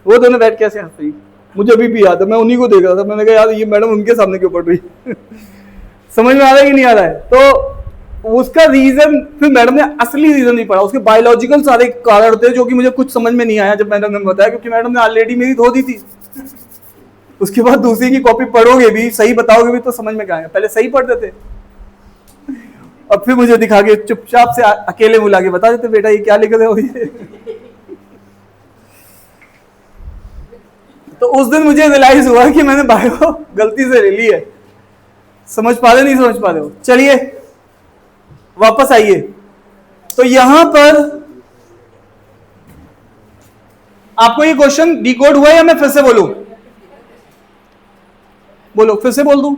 वो दोनों बैठ के ऐसे हंस रही, मुझे अभी भी याद है, मैं उन्हीं को देख रहा था, मैंने कहा यार ये मैडम उनके सामने क्यों पढ़ रही समझ में आ रहा है कि नहीं आ रहा है? तो उसका रीजन फिर मैडम ने असली रीजन नहीं पढ़ा, उसके बायोलॉजिकल सारे कारण होते हैं जो कि मुझे कुछ समझ में नहीं आया जब मैडम ने बताया, क्योंकि मैडम ने ऑलरेडी मेरी धो दी थी। उसके बाद दूसरी की कॉपी पढ़ोगे भी, सही बताओगे भी तो समझ में क्या आएगा, पहले सही पढ़ते थे और फिर मुझे दिखा के चुपचाप से अकेले बुला के बता देते बेटा ये क्या लिख रहे हो ये तो उस दिन मुझे रियलाइज हुआ कि मैंने बायो गलती से ले ली है। समझ पा रहे नहीं समझ पा रहे हो? चलिए वापस आइए। तो यहां पर आपको ये क्वेश्चन डिकोड हुआ या मैं फिर से बोलूं? बोलो, फिर से बोल दूं?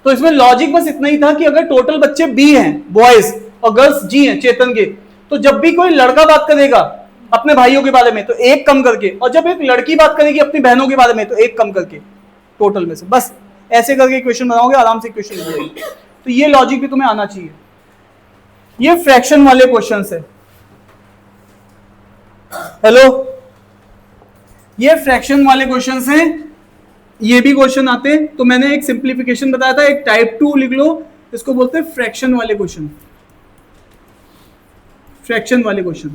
तो इसमें लॉजिक बस इतना ही था कि अगर टोटल बच्चे बी हैं बॉयज और गर्ल्स जी हैं चेतन के, तो जब भी कोई लड़का बात करेगा अपने भाइयों के बारे में तो एक कम करके, और जब एक लड़की बात करेगी अपनी बहनों के बारे में तो एक कम करके, टोटल में से बस ऐसे करके क्वेश्चन बनाओगे आराम से क्वेश्चन बन जाएगी। तो ये लॉजिक भी तुम्हें आना चाहिए। ये फ्रैक्शन वाले क्वेश्चन है। हेलो, ये फ्रैक्शन वाले क्वेश्चन हैं, ये भी क्वेश्चन आते हैं। तो मैंने एक सिंप्लीफिकेशन बताया था, एक टाइप 2 लिख लो, इसको बोलते हैं फ्रैक्शन वाले क्वेश्चन। फ्रैक्शन वाले क्वेश्चन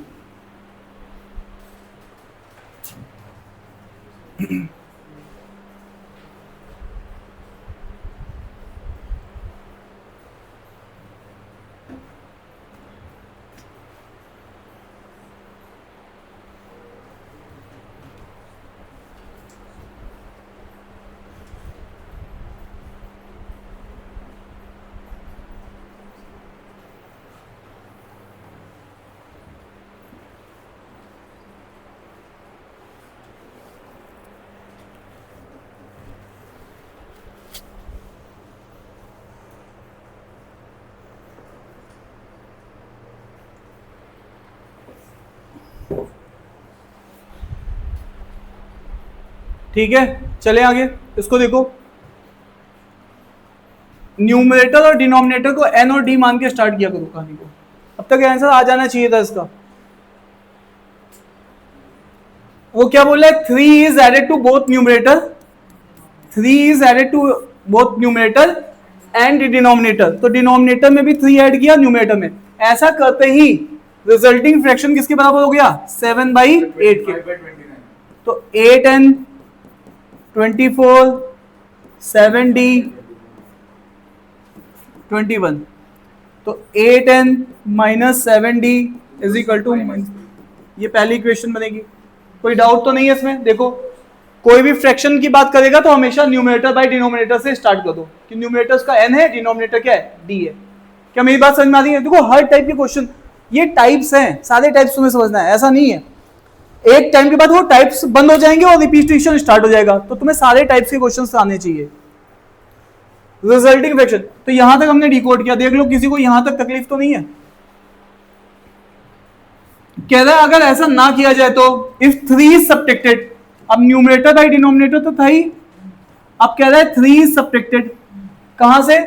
ठीक है, चले आगे। इसको देखो, न्यूमरेटर और डिनोमिनेटर को एन और डी मान के स्टार्ट किया करो कहानी को। अब तक आंसर आ जाना चाहिए था इसका। वो क्या बोला है? 3 is added to both numerator, 3 is added to both numerator and denominator. तो डिनोमिनेटर में भी 3 ऐड किया, न्यूमरेटर में। ऐसा करते ही रिजल्टिंग फ्रैक्शन किसके बराबर हो गया? 7/8 के। तो 8n 24 7d 21। तो 8n minus 7d is equal to, ये पहली इक्वेशन बनेगी। कोई डाउट तो नहीं है इसमें? देखो, कोई भी फ्रैक्शन की बात करेगा तो हमेशा न्यूमरेटर बाय डिनोमिनेटर से स्टार्ट कर दो कि न्यूमरेटर का n है, डिनोमिनेटर क्या है? d है। क्या मेरी बात समझ में आ रही है? देखो, हर टाइप के क्वेश्चन, ये टाइप्स हैं, सारे टाइप्स तुम्हें समझना है, ऐसा नहीं है। एक टाइम के बाद वो टाइप्स बंद हो जाएंगे और रिपीटेशन स्टार्ट हो जाएगा, तो तुम्हें सारे टाइप्स के क्वेश्चंस आने चाहिए। रिजल्टिंग फ्रैक्शन, तो यहां तक हमने डिकोड किया, देख लो किसी को यहां तक तकलीफ तो नहीं है? कह रहा है अगर ऐसा ना किया जाए तो इफ 3 इज सब्ट्रैक्टेड, अब न्यूमरेटर बाय डिनोमिनेटर तो था ही, अब कह रहा है 3 इज सब्ट्रैक्टेड कहां से?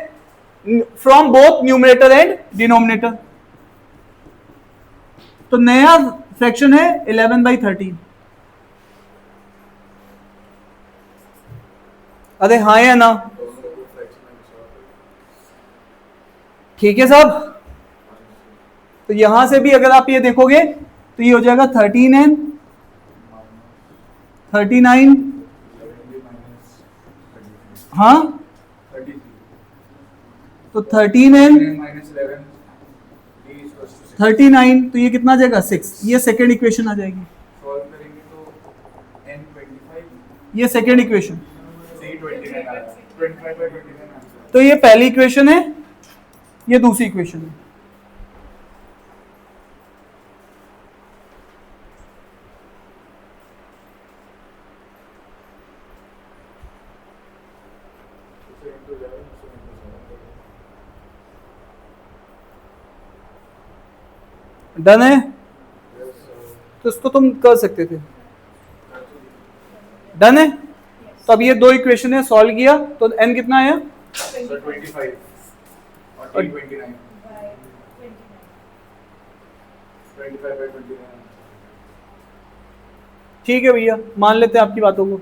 From both numerator and denominator. तो नया फ्रैक्शन है 11/13। अरे हाँ या ना? ठीक है साहब। तो यहां से भी अगर आप ये देखोगे तो ये हो जाएगा 13n 39, हाँ तो 13n 39, तो ये कितना आ जाएगा? 6। ये सेकेंड इक्वेशन आ जाएगी। सॉल्व करेंगे तो n 25, ये सेकेंड इक्वेशन। c 25/29। तो ये पहली इक्वेशन है, ये दूसरी इक्वेशन है। डन है? तो इसको तुम कर सकते थे। डन है? तो अब ये दो इक्वेशन है, सॉल्व किया तो n कितना आया? 25 और t 29। 25/29। ठीक है भैया, मान लेते हैं आपकी बातों को।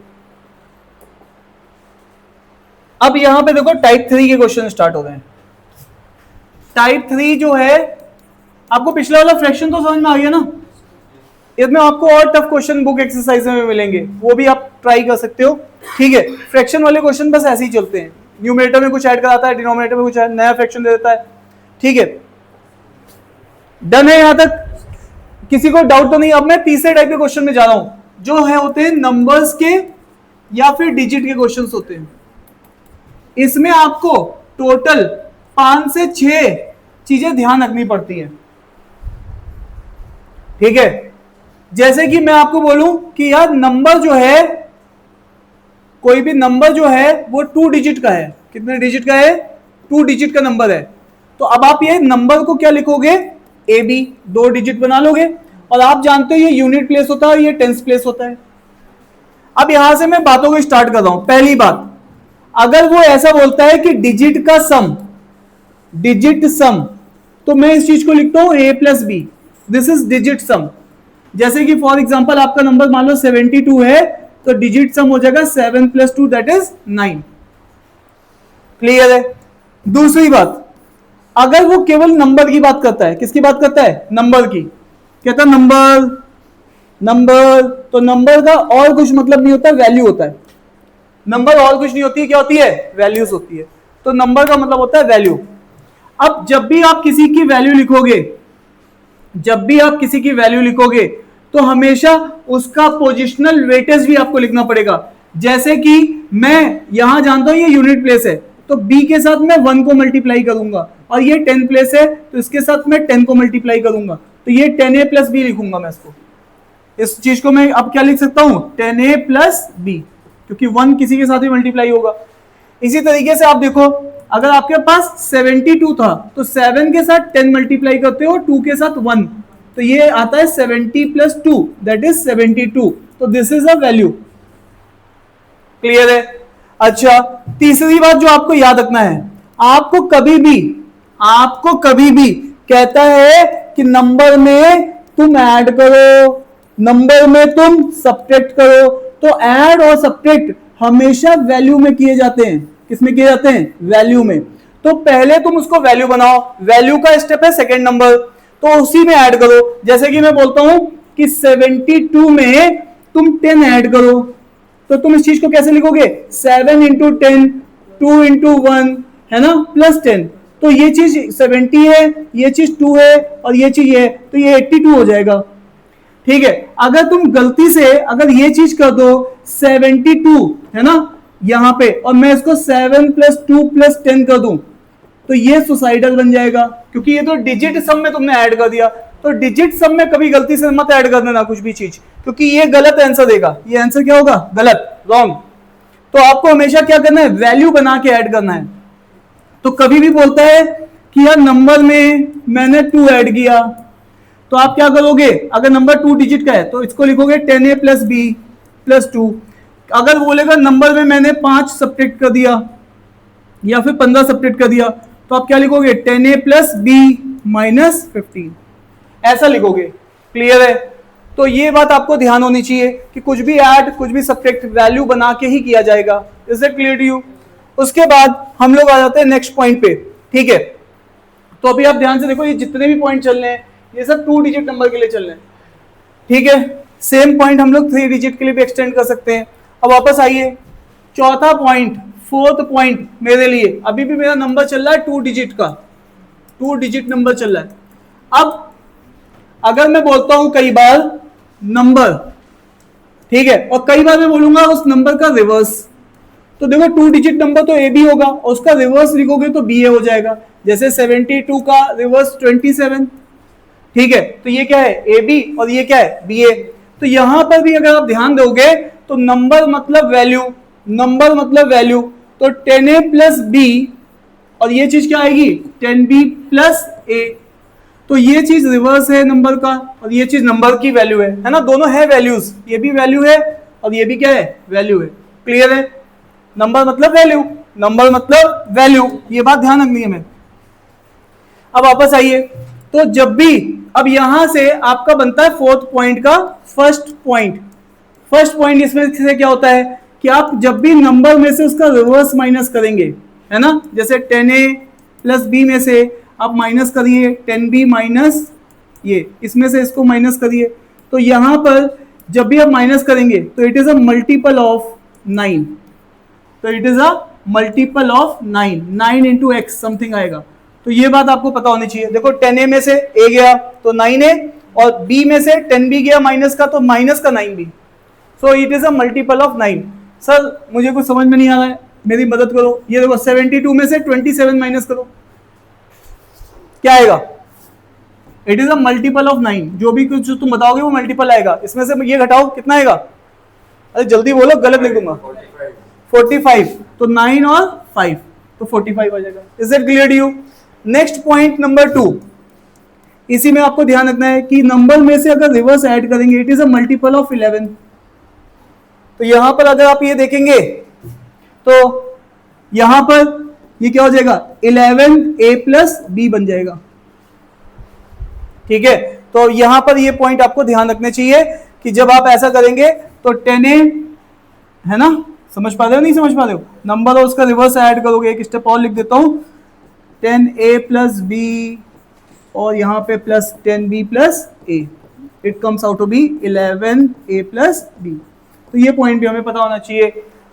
अब यहां पे देखो टाइप 3 के क्वेश्चन स्टार्ट हो रहे हैं। टाइप 3 जो है, आपको पिछला वाला फ्रैक्शन तो समझ में आ गया ना, इसमें आपको और टफ क्वेश्चन बुक एक्सरसाइज में मिलेंगे, वो भी आप ट्राई कर सकते हो। ठीक है, फ्रैक्शन वाले क्वेश्चन बस ऐसे ही चलते हैं, न्यूमरेटर में कुछ ऐड कराता है, डिनोमिनेटर में कुछ नया फ्रैक्शन दे देता है। ठीक है, डन है यहां तक, किसी को डाउट तो नहीं। अब मैं तीसरे टाइप के क्वेश्चन में जा रहा हूं, जो है होते हैं नंबर्स के या फिर डिजिट के क्वेश्चन होते हैं। इसमें आपको टोटल 5 से 6 चीजें ध्यान रखनी पड़ती हैं। ठीक है, जैसे कि मैं आपको बोलूं कि यार नंबर जो है, कोई भी नंबर जो है वो 2 डिजिट का है। कितने डिजिट का है? 2 डिजिट का नंबर है। तो अब आप ये नंबर को क्या लिखोगे? ए बी, 2 डिजिट बना लोगे। और आप जानते हो ये यूनिट प्लेस होता है और ये टेंस प्लेस होता है। अब यहां से मैं बातों को स्टार्ट कर रहा हूं। पहली बात, अगर वो ऐसा बोलता है कि डिजिट का सम, डिजिट सम, तो मैं इस चीज को लिखता हूं a plus B, this is digit sum. जैसे कि फॉर एग्जांपल आपका नंबर मान लो 72 है, तो डिजिट सम हो जाएगा 7 + 2 दैट इज 9। क्लियर है? दूसरी बात, अगर वो केवल नंबर की बात करता है, किसकी बात करता है? नंबर की। कहता नंबर, नंबर, तो नंबर का और कुछ मतलब नहीं होता, वैल्यू होता है। नंबर और कुछ नहीं होती है, क्या होती है? वैल्यूज होती है। तो नंबर का मतलब होता है वैल्यू। अब जब भी आप किसी की वैल्यू लिखोगे, जब भी आप किसी की वैल्यू लिखोगे, तो हमेशा उसका पोजिशनल वेटेज भी आपको लिखना पड़ेगा। जैसे कि मैं यहां जानता हूं ये यूनिट प्लेस है, तो b के साथ मैं 1 को मल्टीप्लाई करूंगा, और ये 10 प्लेस है तो इसके साथ मैं 10 को मल्टीप्लाई करूंगा, तो ये 10a + b लिखूंगा मैं इसको। इस चीज को मैं अब क्या लिख सकता हूं? 10a + b, क्योंकि 1 किसी के साथ भी मल्टीप्लाई होगा। इसी तरीके से आप देखो, अगर आपके पास 72 था, तो 7 के साथ 10 मल्टीप्लाई करते हो, 2 के साथ 1, तो ये आता है 70 + 2 दैट इज 72। तो this is a value. Clear है? अच्छा, तीसरी बात जो आपको याद रखना है, आपको कभी भी कहता है कि नंबर में तुम ऐड करो, नंबर में तुम सब्ट्रैक्ट करो, तो ऐड और सब्ट्रैक्ट हमेशा वैल्यू में किए जाते हैं। किसमें किए जाते हैं? वैल्यू में। तो पहले तुम उसको वैल्यू बनाओ, वैल्यू का स्टेप है सेकंड नंबर, तो उसी में ऐड करो। जैसे कि मैं बोलता हूं कि 72 में तुम 10 ऐड करो, तो तुम इस चीज को कैसे लिखोगे? 7 × 10, 2 × 1 है ना, +10। तो ये चीज 70 है, ये चीज 2 है, और ये चीज है, तो ये 82 हो जाएगा। ठीक है, अगर तुम गलती से अगर ये चीज कर दो 72 है ना यहां पे, और मैं इसको 7 + 2 + 10 कर दूं, तो ये सुसाइडल बन जाएगा, क्योंकि ये तो डिजिट सम में तुमने ऐड कर दिया। तो डिजिट सम में कभी गलती से मत ऐड कर देना कुछ भी चीज, क्योंकि ये गलत आंसर देगा। ये आंसर क्या होगा? गलत, रॉन्ग। तो आपको हमेशा क्या करना है? वैल्यू बना के ऐड करना है। तो कभी भी बोलता है कि यार नंबर में मैंने 2 ऐड किया, तो आप क्या करोगे? अगर नंबर 2 डिजिट का है तो इसको लिखोगे 10a + b + 2। अगर बोलेगा नंबर में मैंने 5 सब्ट्रैक्ट कर दिया या फिर 15 सब्ट्रैक्ट कर दिया, तो आप क्या लिखोगे? 10a + b - 15, ऐसा लिखोगे। क्लियर है? तो ये बात आपको ध्यान होनी चाहिए कि कुछ भी ऐड, कुछ भी सब्ट्रैक्ट वैल्यू बना के ही किया जाएगा। Is it clear to you? उसके बाद हम लोग आ जाते हैं नेक्स्ट पॉइंट पे। ठीक है, तो अभी आप ध्यान से देखो, ये जितने भी पॉइंट चल रहे हैं ये सब 2 डिजिट नंबर के लिए चल रहे हैं। ठीक है, सेम पॉइंट हम लोग 3 डिजिट के लिए भी एक्सटेंड कर सकते हैं। अब वापस आइए, चौथा पॉइंट, 4th पॉइंट मेरे लिए, अभी भी मेरा नंबर चल रहा है 2 डिजिट का, 2 डिजिट नंबर चल रहा है। अब अगर मैं बोलता हूं कई बार नंबर, ठीक है, और कई बार मैं बोलूंगा उस नंबर का रिवर्स, तो देखो 2 डिजिट नंबर तो ए बी होगा, और उसका रिवर्स लिखोगे तो बी ए हो जाएगा। जैसे 72 का रिवर्स 27। ठीक है, तो ये क्या है? ए बी, और ये क्या है? बी ए। तो यहां पर भी अगर आप ध्यान दोगे तो नंबर मतलब वैल्यू, नंबर मतलब वैल्यू, तो 10a + b, और ये चीज क्या आएगी? 10b + a। तो ये चीज रिवर्स है नंबर का, और ये चीज नंबर की वैल्यू है ना, दोनों है वैल्यूज, ये भी वैल्यू है और ये भी क्या है? वैल्यू है। क्लियर है? नंबर मतलब वैल्यू, नंबर मतलब वैल्यू, ये बात ध्यान रखनी है हमें। अब वापस आइए, तो जब भी, अब यहां से आपका बनता है 4th पॉइंट का फर्स्ट पॉइंट। फर्स्ट पॉइंट इसमें से क्या होता है कि आप जब भी नंबर में से उसका रिवर्स माइनस करेंगे, है ना, जैसे 10a प्लस बी में से आप माइनस करिए 10b माइनस ये, इसमें से इसको माइनस करिए, तो यहां पर जब भी आप माइनस करेंगे तो it is a multiple of 9, तो it is a multiple of 9 into x something आएगा। तो ये बात आपको पता होनी चाहिए। देखो 10a में से a गया तो 9a, और b में से 10b गया माइनस का, तो माइनस का 9b, so it is a multiple of 9। Sir मुझे कुछ समझ में नहीं आ रहा है, मेरी मदद करो। ये देखो 72 में से 27 माइनस करो, क्या आएगा? It is a multiple of 9। जो भी कुछ तुम बताओगे वो मल्टीपल आएगा। इसमें से ये घटाओ, कितना आएगा? अरे जल्दी बोलो, गलत लिख दूंगा। 45, तो 9 और 5, तो 45 आ जाएगा। Is it clear to you? Next point number 2, इसी में आपको ध्यान रखना है कि नंबर में से अगर रिवर्स ऐड करेंगे it is a multiple of 11। तो यहां पर अगर आप ये देखेंगे तो यहां पर ये क्या हो जाएगा? 11a प्लस b बन जाएगा। ठीक है, तो यहां पर ये पॉइंट आपको ध्यान रखने चाहिए कि जब आप ऐसा करेंगे तो 10a, है ना, समझ पा रहे हो नहीं समझ पा रहे हो? नंबर और उसका रिवर्स ऐड करोगे, एक स्टेप और लिख देता हूं, 10a प्लस b और यहां पे plus 10b plus a, it comes out to be 11a plus b। तो ये पॉइंट भी हमें पता होना चाहिए,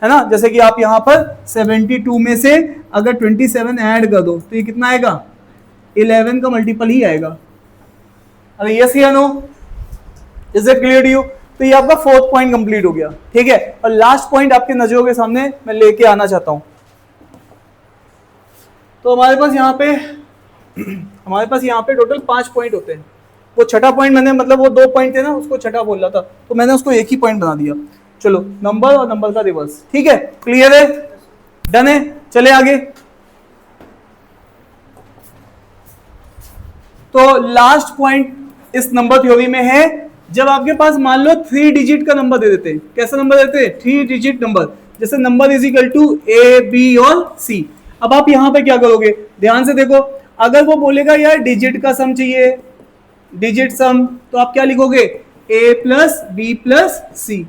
है ना। जैसे कि आप यहां पर 72 में से अगर 27 ऐड कर दो तो ये कितना आएगा? 11 का मल्टीपल ही आएगा। अरे यस या no? Is it clear to you? तो ये आपका 4th पॉइंट कंप्लीट हो गया। ठीक है, और लास्ट पॉइंट आपके नजरों के सामने मैं लेके आना चाहता हूं। तो हमारे पास यहाँ पे टोटल 5 पॉइंट होते हैं। वो छठा पॉइंट मैंने, मतलब वो 2 पॉइंट थे ना, उसको छठा बोल रहा था, तो मैंने उसको एक ही पॉइंट बना दिया। चलो, नंबर और नंबर का रिवर्स। ठीक है, क्लियर है, डन है, चले आगे। तो लास्ट पॉइंट इस नंबर थ्योरी में है, जब आपके पास मान लो 3 डिजिट का नंबर दे देते हैं। कैसा नंबर देते हैं? 3 डिजिट नंबर। जैसे number is equal to A, B और सी। अब आप यहां पे क्या करोगे? ध्यान से देखो, अगर वो बोलेगा यार डिजिट का सम चाहिए, डिजिट सम, तो आप क्या लिखोगे? a प्लस बी प्लस सी।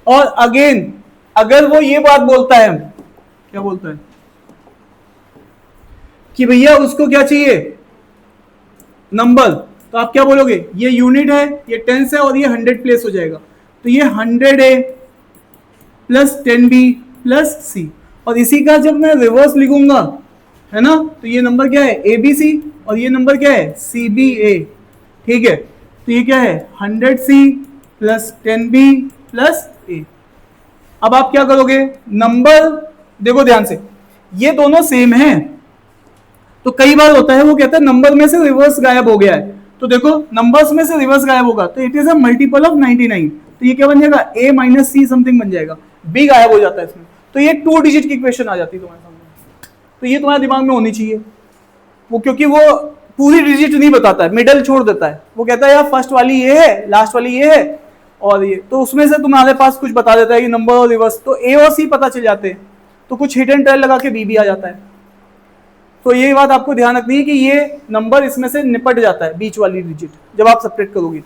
और अगेन अगर वो ये बात बोलता है, क्या बोलता है कि भैया उसको क्या चाहिए? नंबर, तो आप क्या बोलोगे? ये यूनिट है, ये टेंस है और ये 100 प्लेस हो जाएगा, तो ये 100a प्लस 10b प्लस सी। और इसी का जब मैं रिवर्स लिखूंगा, है ना, तो ये नंबर क्या है? abc, और ये नंबर क्या है? cba। ठीक है, तो ये क्या है? 100c plus 10b plus a। अब आप क्या करोगे? नंबर देखो ध्यान से, ये दोनों सेम हैं, तो कई बार होता है वो कहता है नंबर में से रिवर्स गायब हो गया है, तो देखो नंबर्स में से रिवर्स गायब होगा तो it is a multiple of 99। तो ये क्या बन जाएगा? a माइनस सी समथिंग बन जाएगा, b गायब हो जाता है इसमें, तो ये 2 डिजिट की इक्वेशन आ जाती है तुम्हारे सामने। तो ये तुम्हारे दिमाग में होनी चाहिए, वो क्योंकि वो पूरी डिजिट नहीं बताता है, मिडल छोड़ देता है। वो कहता है यार फर्स्ट वाली ये है, लास्ट वाली ये है, और ये, तो उसमें से तुम्हारे पास कुछ बता देता है कि नंबर और रिवर्स, तो ए और सी पता चल जाते हैं, तो कुछ हिट एंड ट्रेल लगा के बी भी आ जाता है। तो ये बात आपको ध्यान रखनी है कि ये नंबर इसमें से निपट जाता है, बीच वाली डिजिट, जब आप सेपरेट करोगे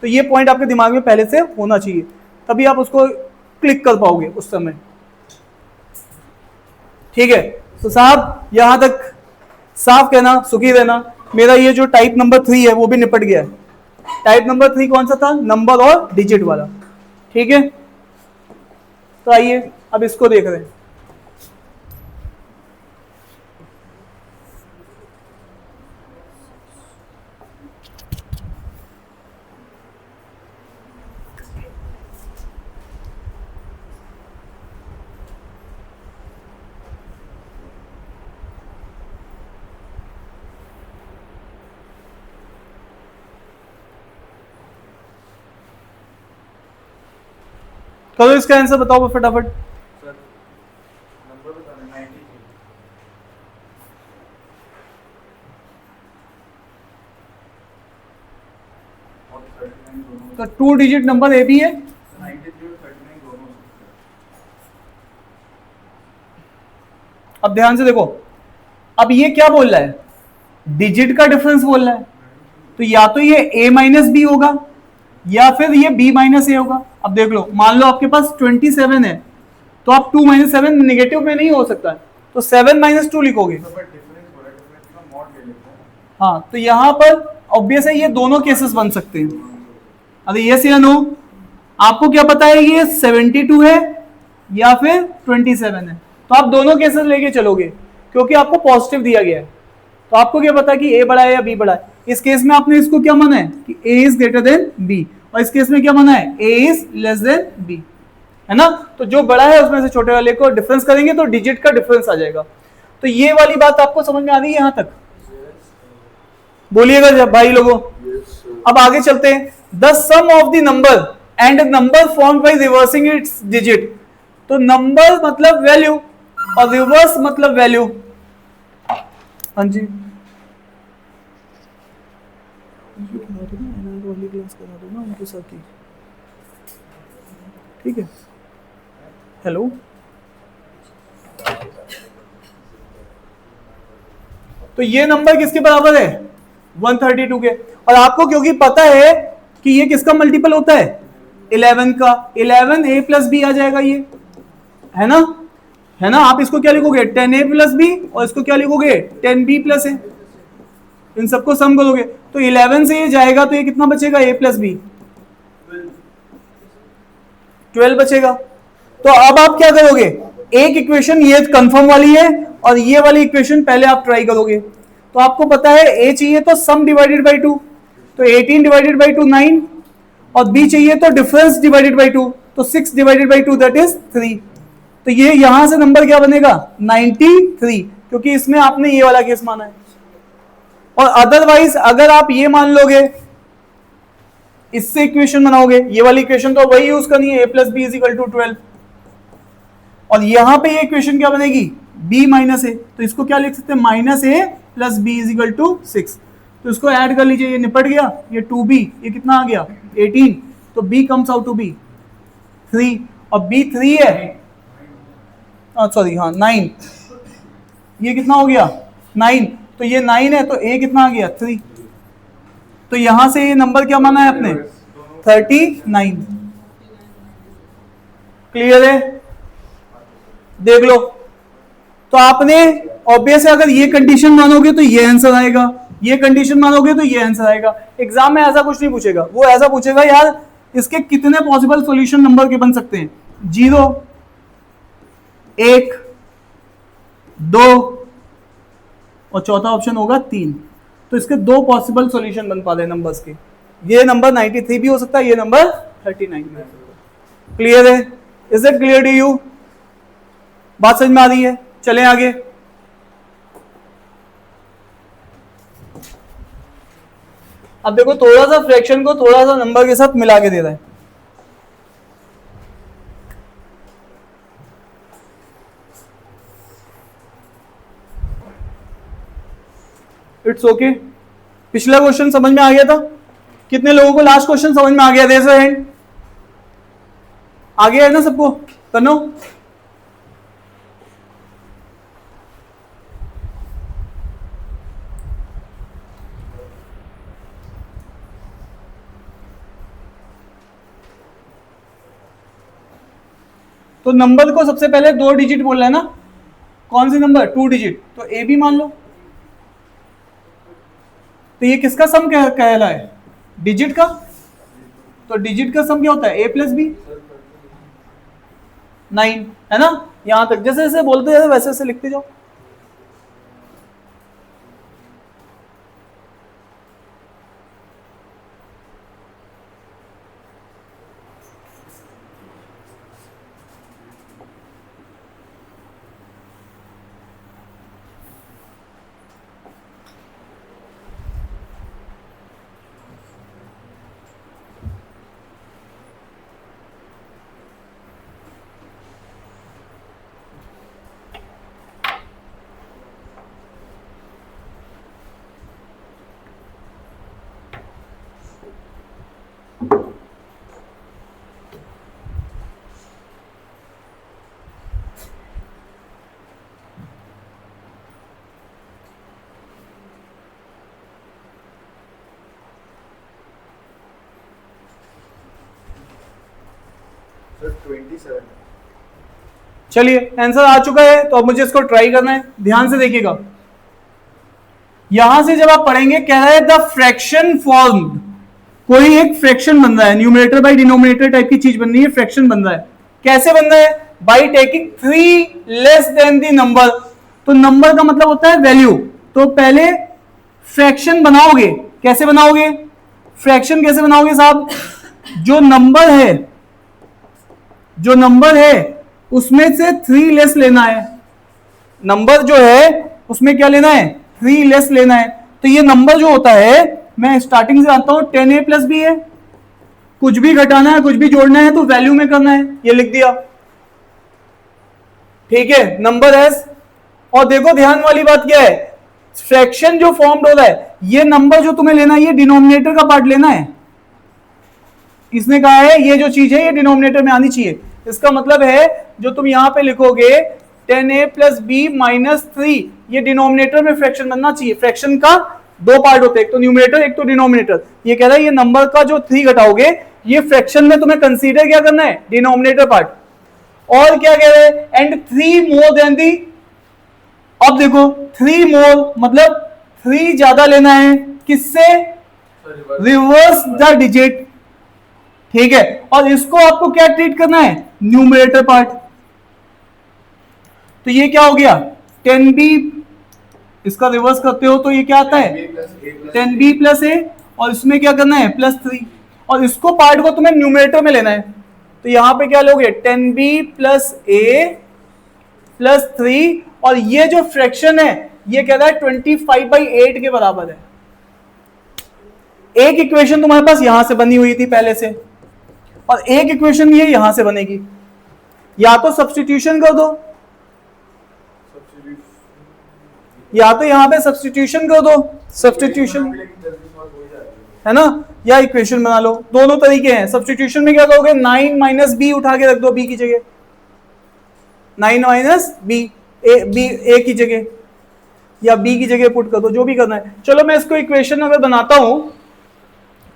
तो ये पॉइंट आपके दिमाग में पहले से होना चाहिए, तभी आप उसको क्लिक कर पाओगे उस समय। ठीक है, तो साहब यहां तक साफ कहना, सुखी रहना। मेरा ये जो टाइप नंबर 3 है वो भी निपट गया है। टाइप नंबर 3 कौन सा था? नंबर और डिजिट वाला। ठीक है, तो आइए अब इसको देख रहे हैं। करो इसका आंसर बताओ फटाफट। सर नंबर बताना 93 और 39 दोनों। तो 2 डिजिट नंबर ए बी है, 93 और 39 दोनों। अब ध्यान से देखो, अब ये क्या बोल रहा है? डिजिट का डिफरेंस बोल रहा है, तो या तो ये a माइनस बी होगा, या फिर ये b माइनस ए होगा। अब देख लो, मान लो आपके पास 27 है, तो आप 2 माइनस 7 नेगेटिव में नहीं हो सकता है, तो 7 माइनस 2 लिखोगे। तो बट डिफरेंस बोला, डिफरेंस का मॉड ले लेते हैं। हाँ, तो यहां पर ऑब्वियस है ये दोनों केसेस बन सकते हैं। अरे यस या नो, आपको क्या पता है ये 72 है या फिर 27 है, तो आप दोनों केसेस लेके चलोगे क्योंकि आपको पॉजिटिव दिया गया है। तो आपको क्या पता कि ए बड़ा है या बी बड़ा है। इस केस में आपने इसको क्या माना है कि ए इज ग्रेटर देन बी, और इस केस में क्या माना है ए इज लेस देन बी, है ना। तो जो बड़ा है उसमें से छोटे वाले को डिफरेंस करेंगे तो डिजिट का डिफरेंस आ जाएगा। तो ये वाली बात आपको समझ में आ रही है यहां तक? बोलिएगा जब भाई लोगों। अब आगे चलते हैं। The sum of the number and number form by reversing its digit. तो नंबर मतलब वैल्यू और रिवर्स मतलब वैल्यू। हाँ जी, ठीक है। हेलो, तो ये नंबर किसके बराबर है 132 के, और आपको क्योंकि पता है कि ये किसका मल्टीपल होता है 11 का, 11 a प्लस बी आ जाएगा ये, है ना, है ना। आप इसको क्या लिखोगे 10a प्लस बी, और इसको क्या लिखोगे 10b प्लस ए। इन सबको सम करोगे तो 11 से ये जाएगा तो ये कितना बचेगा a प्लस बी, 12 बचेगा। तो अब आप क्या करोगे, एक इक्वेशन ये कंफर्म वाली है और ये वाली इक्वेशन पहले आप ट्राई करोगे। तो आपको पता है a चाहिए तो सम डिवाइडेड बाई 2, तो 18 डिवाइडेड बाई 2 9, और b चाहिए तो डिफरेंस डिवाइडेड बाई 2, तो 6 डिवाइडेड बाई 2 दैट इज 3। तो ये यहां से नंबर क्या बनेगा 93, क्योंकि इसमें आपने ये वाला केस माना है। और अदरवाइज अगर आप ये मान लोगे, इससे इक्वेशन बनाओगे, ये वाली इक्वेशन तो वही यूज करनी है a plus B is equal to 12, और यहां पे ये इक्वेशन क्या बनेगी b माइनस ए, तो इसको क्या लिख सकते हैं minus A plus B is equal to 6। तो इसको ऐड कर लीजिए, ये निपट गया, ये 2b, ये कितना आ गया 18, तो b comes out to be 3, और b 3 है, सॉरी हाँ 9, ये कितना हो गया 9, तो ये 9 है तो a कितना आ गया 3। तो यहां से ये नंबर क्या माना है आपने 39। क्लियर है, देख लो। तो आपने ऑब्वियस है अगर ये कंडीशन मानोगे तो ये आंसर आएगा, ये कंडीशन मानोगे तो ये आंसर आएगा। एग्जाम में ऐसा कुछ नहीं पूछेगा, वो ऐसा पूछेगा यार इसके कितने पॉसिबल सॉल्यूशन नंबर के बन सकते हैं, 0 1 2 और चौथा ऑप्शन होगा 3। तो इसके 2 पॉसिबल सॉल्यूशन बन पा रहे नंबर्स के, ये नंबर 93 भी हो सकता है, ये नंबर 39 भी हो सकता है। क्लियर है, is it clear to you? बात समझ में आ रही है? चलें आगे। अब देखो थोड़ा सा फ्रैक्शन को थोड़ा सा नंबर के साथ मिला के दे रहा है। It's okay. पिछला क्वेश्चन समझ में आ गया था? कितने लोगों को लास्ट क्वेश्चन समझ में आ गया? Raise your hand. आ गया है ना सबको? कनो तो नंबर को सबसे पहले 2 डिजिट बोलना है ना, कौन सी नंबर 2 डिजिट, तो ए भी मान लो। तो ये किसका सम कहला है डिजिट का, तो डिजिट का सम क्या होता है a प्लस बी 9, है ना। यहां तक जैसे जैसे बोलते हैं वैसे वैसे लिखते जाओ। सर 27 चलिए आंसर आ चुका है, तो अब मुझे इसको ट्राई करना है। ध्यान से देखिएगा, यहां से जब आप पढ़ेंगे कह रहा है द फ्रैक्शन फॉर्म्ड, कोई एक फ्रैक्शन बन रहा है, न्यूमरेटर बाय डिनोमिनेटर टाइप की चीज बन रही है, फ्रैक्शन बन रहा है। कैसे बन रहा है? By taking 3 less than the number. तो नंबर का मतलब होता है वैल्यू। तो पहले फ्रैक्शन बनाओगे, कैसे बनाओगे? फ्रैक्शन कैसे बनाओगे साहब? जो नंबर है, जो नंबर है उसमें से 3 लेस लेना है। नंबर जो है उसमें क्या लेना है? 3 लेस लेना है। तो ये नंबर जो होता है, मैं स्टार्टिंग से आता हूं 10a प्लस बी है, कुछ भी घटाना है कुछ भी जोड़ना है तो वैल्यू में करना है, ये लिख दिया, ठीक है, नंबर एस। और देखो ध्यान वाली बात क्या है, फ्रैक्शन जो फॉर्म्ड हो रहा है, ये नंबर जो तुम्हें लेना है ये डिनोमिनेटर का पार्ट लेना है। इसने कहा है ये जो चीज है ये डिनोमिनेटर में आनी चाहिए। इसका मतलब है जो तुम यहां पे लिखोगे 10a प्लस बी माइनस 3, ये डिनोमिनेटर में फ्रैक्शन बनना चाहिए। फ्रैक्शन का 2 पार्ट होते हैं, एक तो न्यूमरेटर एक तो डिनोमिनेटर। ये कह रहा है ये नंबर का जो 3 घटाओगे ये फ्रैक्शन में तुम्हें कंसीडर क्या करना है? Denominator part. और क्या कह रहे हैं? एंड 3 मोर देन दी, अब देखो 3 मोर मतलब 3 ज्यादा लेना है, किससे? रिवर्स द डिजिट, ठीक है। और इसको आपको क्या ट्रीट करना है? Numerator part. तो ये क्या हो गया? 10b, इसका रिवर्स करते हो तो ये क्या आता है? 10b प्लस ए, और इसमें क्या करना है? प्लस 3, और इसको पार्ट को तुम्हें न्यूमरेटर में लेना है। तो यहां पे क्या लोगे? 10b प्लस ए प्लस 3, और ये जो फ्रैक्शन है ये कह रहा है 25/8 के बराबर है। एक इक्वेशन तुम्हारे पास यहां से बनी हुई थी पहले से, और एक इक्वेशन ये यहां से बनेगी। या तो सब्स्टिट्यूशन कर दो, या तो यहां पे सब्स्टिट्यूशन कर दो, सब्स्टिट्यूशन है ना, या इक्वेशन बना लो, दोनों तरीके हैं। सब्स्टिट्यूशन में क्या करोगे? 9 माइनस बी उठा के रख दो बी की जगह, 9 माइनस बी ए की जगह, या बी की जगह पुट कर दो, जो भी करना है। चलो मैं इसको इक्वेशन अगर बनाता हूं,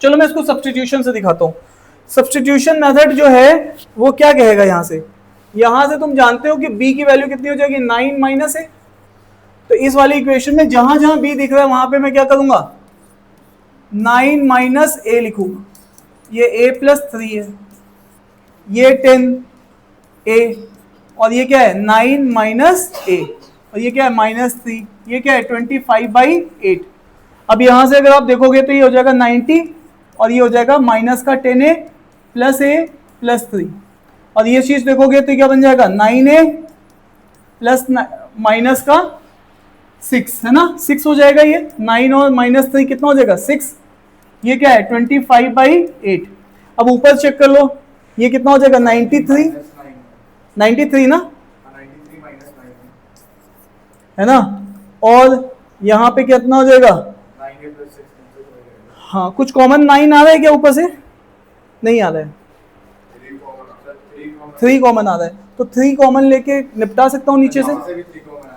चलो मैं इसको सब्स्टिट्यूशन से दिखाता हूं। सब्स्टिट्यूशन मेथड जो है वो क्या कहेगा? यहां से तुम जानते हो कि b की वैल्यू कितनी हो जाएगी? 9 माइनस है। तो इस वाली इक्वेशन में जहां जहां b दिख रहा है वहां पे मैं क्या करूंगा? 9 माइनस ए लिखूंगा। ये a प्लस 3 है, ये 10a, और ये क्या है? 9 माइनस ए, और ये क्या है? माइनस 3, ये क्या है? 25/8। अब यहां से अगर आप देखोगे तो ये हो जाएगा 90, और ये हो जाएगा माइनस का 10a प्लस ए प्लस 3, और ये चीज देखोगे तो क्या बन जाएगा? 9a प्लस माइनस का 6 है ना, 6 हो जाएगा। ये 9 और माइनस 3 कितना हो जाएगा? 6। ये क्या है? 25/8। अब ऊपर चेक कर लो, ये कितना हो जाएगा? 93, 93 ना, 93 माइनस 9 है ना। और यहाँ पे कितना हो जाएगा? 9 प्लस 6 हाँ, कुछ कॉमन 9 आ रहा है क्या ऊपर से? नहीं आ रहा है, 3 कॉमन आ रहा है, तो 3 कॉमन लेके निपटा सकता हूँ नीचे से।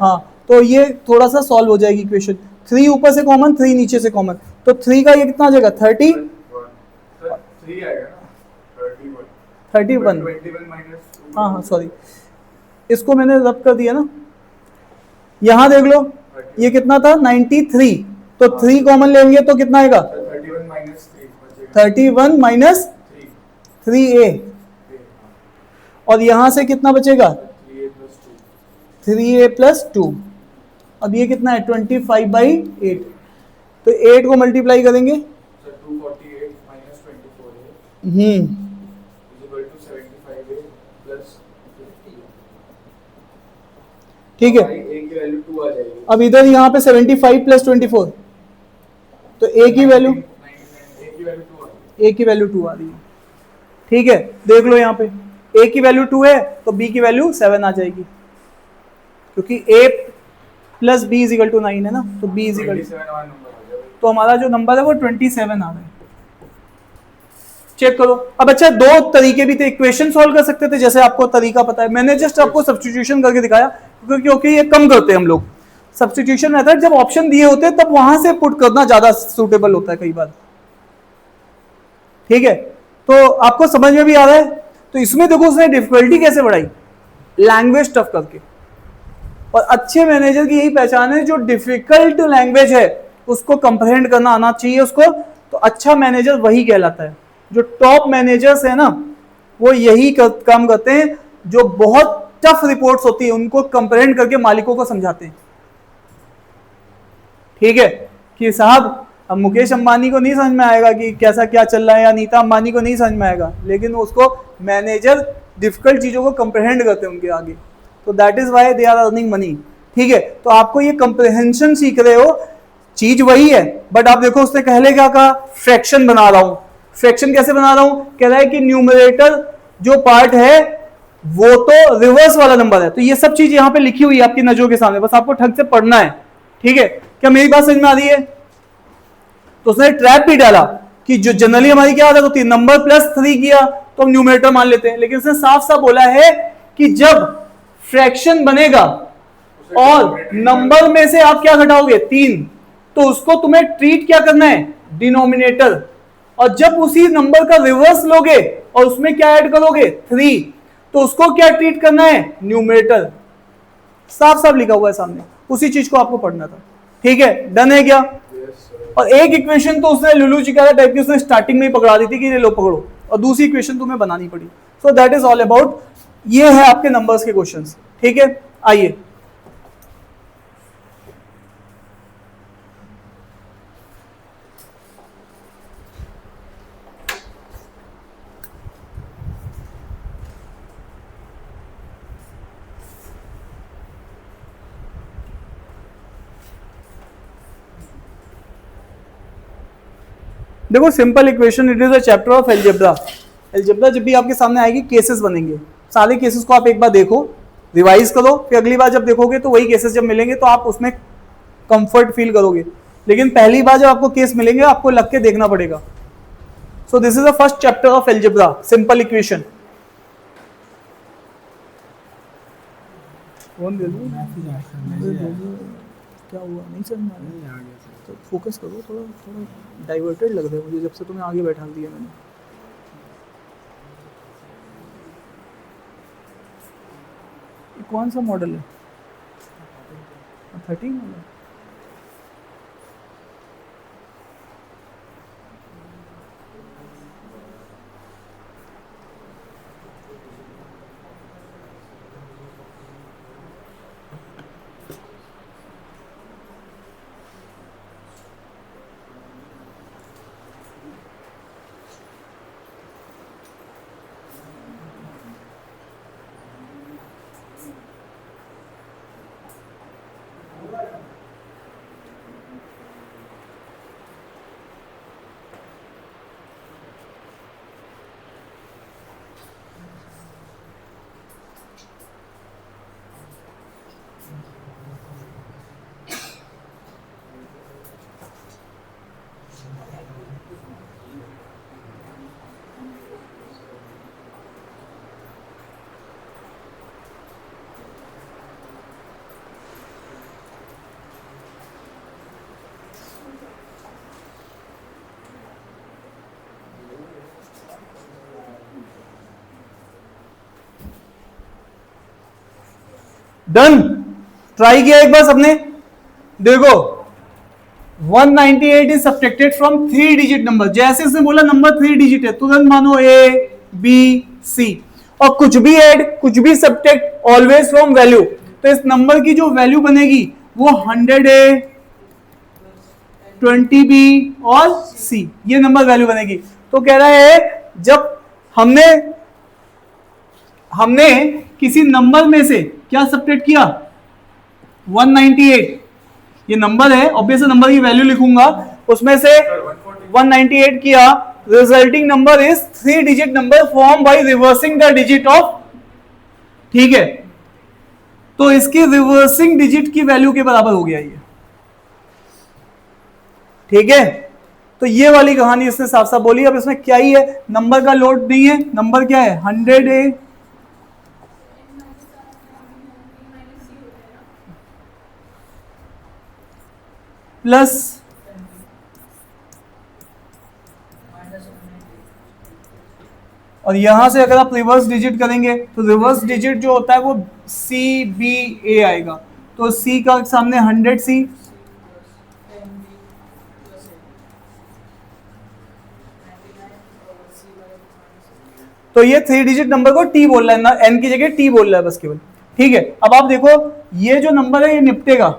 हाँ, तो ये थोड़ा सा सॉल्व हो जाएगी इक्वेशन। 3 ऊपर से कॉमन, 3 नीचे से कॉमन, तो 3 का ये कितना हो जाएगा? 30, 3 आएगा ना, 31। 21 माइनस, हाँ हाँ सॉरी, इसको मैंने रब कर दिया ना। यहाँ देख लो, ये कितना था? 93, तो 3 कॉमन लेंगे तो कितना आएगा? 31 माइनस 3 31 माइनस 3a, और यहाँ से कितना बचेगा? 3a plus 2। अब ये कितना है? 25/8। तो 8 को मल्टीप्लाई करेंगे, 248 माइनस 24 है इक्वल टू 75 है प्लस 50। ठीक है। a की वैल्यू 2 आ जाएगी। अब इधर यहाँ पे 75 प्लस 24, तो a की वैल्यू 99, a की वैल्यू 2 आ गई। a की वैल्यू 2 आ रही है। ठीक है, देख लो यहाँ पे a की वैल्यू 2 है तो b की वैल्यू 7 आ जाएगी, क्योंकि a प्लस b इज इक्वल टू 9 है ना, तो b इज इक्वल, 27 नंबर आ जाएगा। तो हमारा जो नंबर है वो 27 आ रहा है। चेक करो। अब अच्छा, 2 तरीके भी थे, इक्वेशन सॉल्व कर सकते थे, जैसे आपको तरीका पता है, मैंने जस्ट आपको सब्स्टिट्यूशन करके दिखाया, क्योंकि ये कम करते हैं हम लोग। सब्स्टिट्यूशन मेथड जब ऑप्शन दिए होते हैं तब वहां से पुट करना ज्यादा सूटेबल होता है कई बार। ठीक है, तो आपको समझ में भी आ रहा है। तो इसमें देखो उसने डिफिकल्टी कैसे बढ़ाई, लैंग्वेज टफ करके। और अच्छे मैनेजर की यही पहचान है, जो डिफिकल्ट लैंग्वेज है उसको कंप्रहेंड करना आना चाहिए उसको, तो अच्छा मैनेजर वही कहलाता है। जो टॉप मैनेजर्स है ना वो यही काम करते हैं, जो बहुत टफ रिपोर्ट्स होती है उनको कंप्रहेंड करके मालिकों को समझाते हैं। ठीक है कि साहब अब मुकेश अंबानी को नहीं समझ में आएगा कि कैसा क्या चल रहा है, या नीता अंबानी को नहीं समझ में आएगा, लेकिन उसको मैनेजर डिफिकल्ट चीजों को कंप्रहेंड करते हैं उनके आगे, तो that is why they are earning money. ठीक है, तो आपको ये कंप्रहेंशन सीख रहे हो, चीज वही है, बट आप देखो उसने पहले क्या कहा, फ्रैक्शन बना रहा हूं। फ्रैक्शन कैसे बना रहा हूं, कह रहा है कि न्यूमरेटर जो पार्ट है वो तो रिवर्स वाला नंबर है। तो ये सब चीज यहां पे लिखी हुई है आपकी नजरों के सामने, बस आपको ढंग से पढ़ना है। ठीक है, क्या मेरी बात समझ में आ रही है? तो उसने ट्रैप भी डाला कि जो जनरली हमारी क्या आदत होती है, नंबर +3 किया तो हम न्यूमरेटर मान लेते हैं, लेकिन उसने साफ साफ बोला है कि जब फ्रैक्शन बनेगा और नंबर में से आप क्या घटाओगे 3, तो उसको तुम्हें ट्रीट क्या करना है, डिनोमिनेटर। और जब उसी नंबर का रिवर्स लोगे और उसमें क्या ऐड करोगे 3, तो उसको क्या ट्रीट करना है, न्यूमरेटर। साफ साफ लिखा हुआ है सामने, उसी चीज को आपको पढ़ना था। ठीक है, डन है क्या? और एक इक्वेशन तो उसने लुलू चिकारा टाइप की उसने स्टार्टिंग में ही पकड़ा दी थी कि ये लो पकड़ो, और दूसरी इक्वेशन तुम्हें बनानी पड़ी। So that is all about, ये है आपके नंबर्स के क्वेश्चंस। ठीक है, आइए देखो, simple equation, it is a chapter of algebra. Algebra जब भी आपके सामने आएगी केसेस बनेंगे, सारे केसेस को आप एक बार देखो, रिवाइज करो, फिर अगली बार जब देखोगे तो वही केसेस जब मिलेंगे तो आप उसमें कंफर्ट फील करोगे, लेकिन पहली बार जब आपको केस मिलेंगे आपको लग के देखना पड़ेगा। So this is the first chapter of algebra, simple equation. क्या हुआ, नहीं समझ में आया? तो फोकस करो, थोड़ा थोड़ा डाइवर्टेड लग रहा है मुझे जब से तुम्हें आगे बैठा दिया मैंने। कौन सा मॉडल है? 13 वाला? डन, ट्राई किया एक बार सबने? देखो 198 is subtracted from 3 digit number. जैसे इसने बोला नंबर 3 डिजिट है, तुरंत मानो ए बी सी, और कुछ भी ऐड कुछ भी सब्ट्रैक्ट ऑलवेज फ्रॉम वैल्यू। तो इस नंबर की जो वैल्यू बनेगी वो 100A 20B और C, ये नंबर वैल्यू बनेगी। तो कह रहा है जब हमने किसी नंबर में से क्या सब्ट्रैक्ट किया 198, ये नंबर है, ऑब्वियस नंबर की वैल्यू लिखूंगा, उसमें से 198 किया, resulting number is 3 digit number form by reversing the digit of. ठीक है, तो इसकी रिवर्सिंग डिजिट की वैल्यू के बराबर हो गया ये। ठीक है, तो ये वाली कहानी इसने साफ साफ बोली। अब इसमें क्या ही है, नंबर का लोड नहीं है, नंबर क्या है 100A प्लस और यहां से अगर आप रिवर्स डिजिट करेंगे तो रिवर्स डिजिट जो होता है वो CBA आएगा, तो C का सामने 100C, तो ये 3 डिजिट नंबर को T बोल रहा है ना, N की जगह T बोल रहा है बस केवल। ठीक है, अब आप देखो ये जो नंबर है ये निपटेगा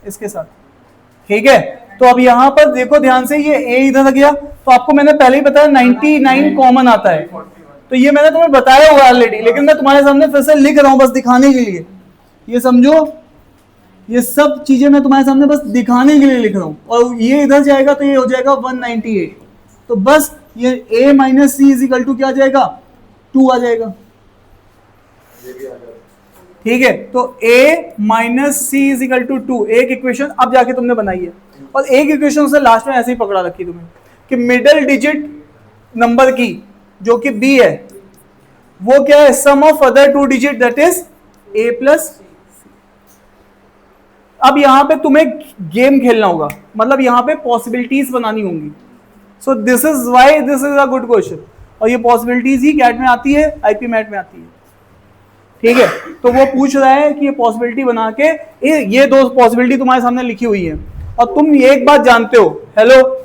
इसके साथ। ठीक है, तो अब यहां पर देखो ध्यान से, ये A इधर आ गया, तो आपको मैंने पहले ही बताया 99 कॉमन आता है, तो ये मैंने तुम्हें बताया हुआ ऑलरेडी, लेकिन मैं तुम्हारे सामने फिर से लिख रहा हूं बस दिखाने के लिए। ये समझो, ये सब चीजें मैं तुम्हारे सामने बस दिखाने के लिए लिख रहा हूं, और ये इधर जाएगा तो ये हो जाएगा 198, तो बस ये A minus C is equal to क्या आ जाएगा, 2 आ जाएगा। ठीक है, तो A minus C is equal to 2, एक इक्वेशन अब जाके तुमने बनाई है, और एक इक्वेशन से लास्ट में ऐसे ही पकड़ा रखी तुम्हें कि मिडिल डिजिट नंबर की जो कि B है वो क्या है, sum of other 2 digit that is A plus. अब यहां पे तुम्हें गेम खेलना होगा, मतलब यहां पे पॉसिबिलिटीज बनानी होंगी। So this is why this is a good question, और ये पॉसिबिलिटीज ही कैट में आती है, आईपी मैट में आती है। ठीक है, तो वो पूछ रहा है कि ये पॉसिबिलिटी बना के, ये 2 पॉसिबिलिटी तुम्हारे सामने लिखी हुई है, और तुम एक बात जानते हो, हेलो,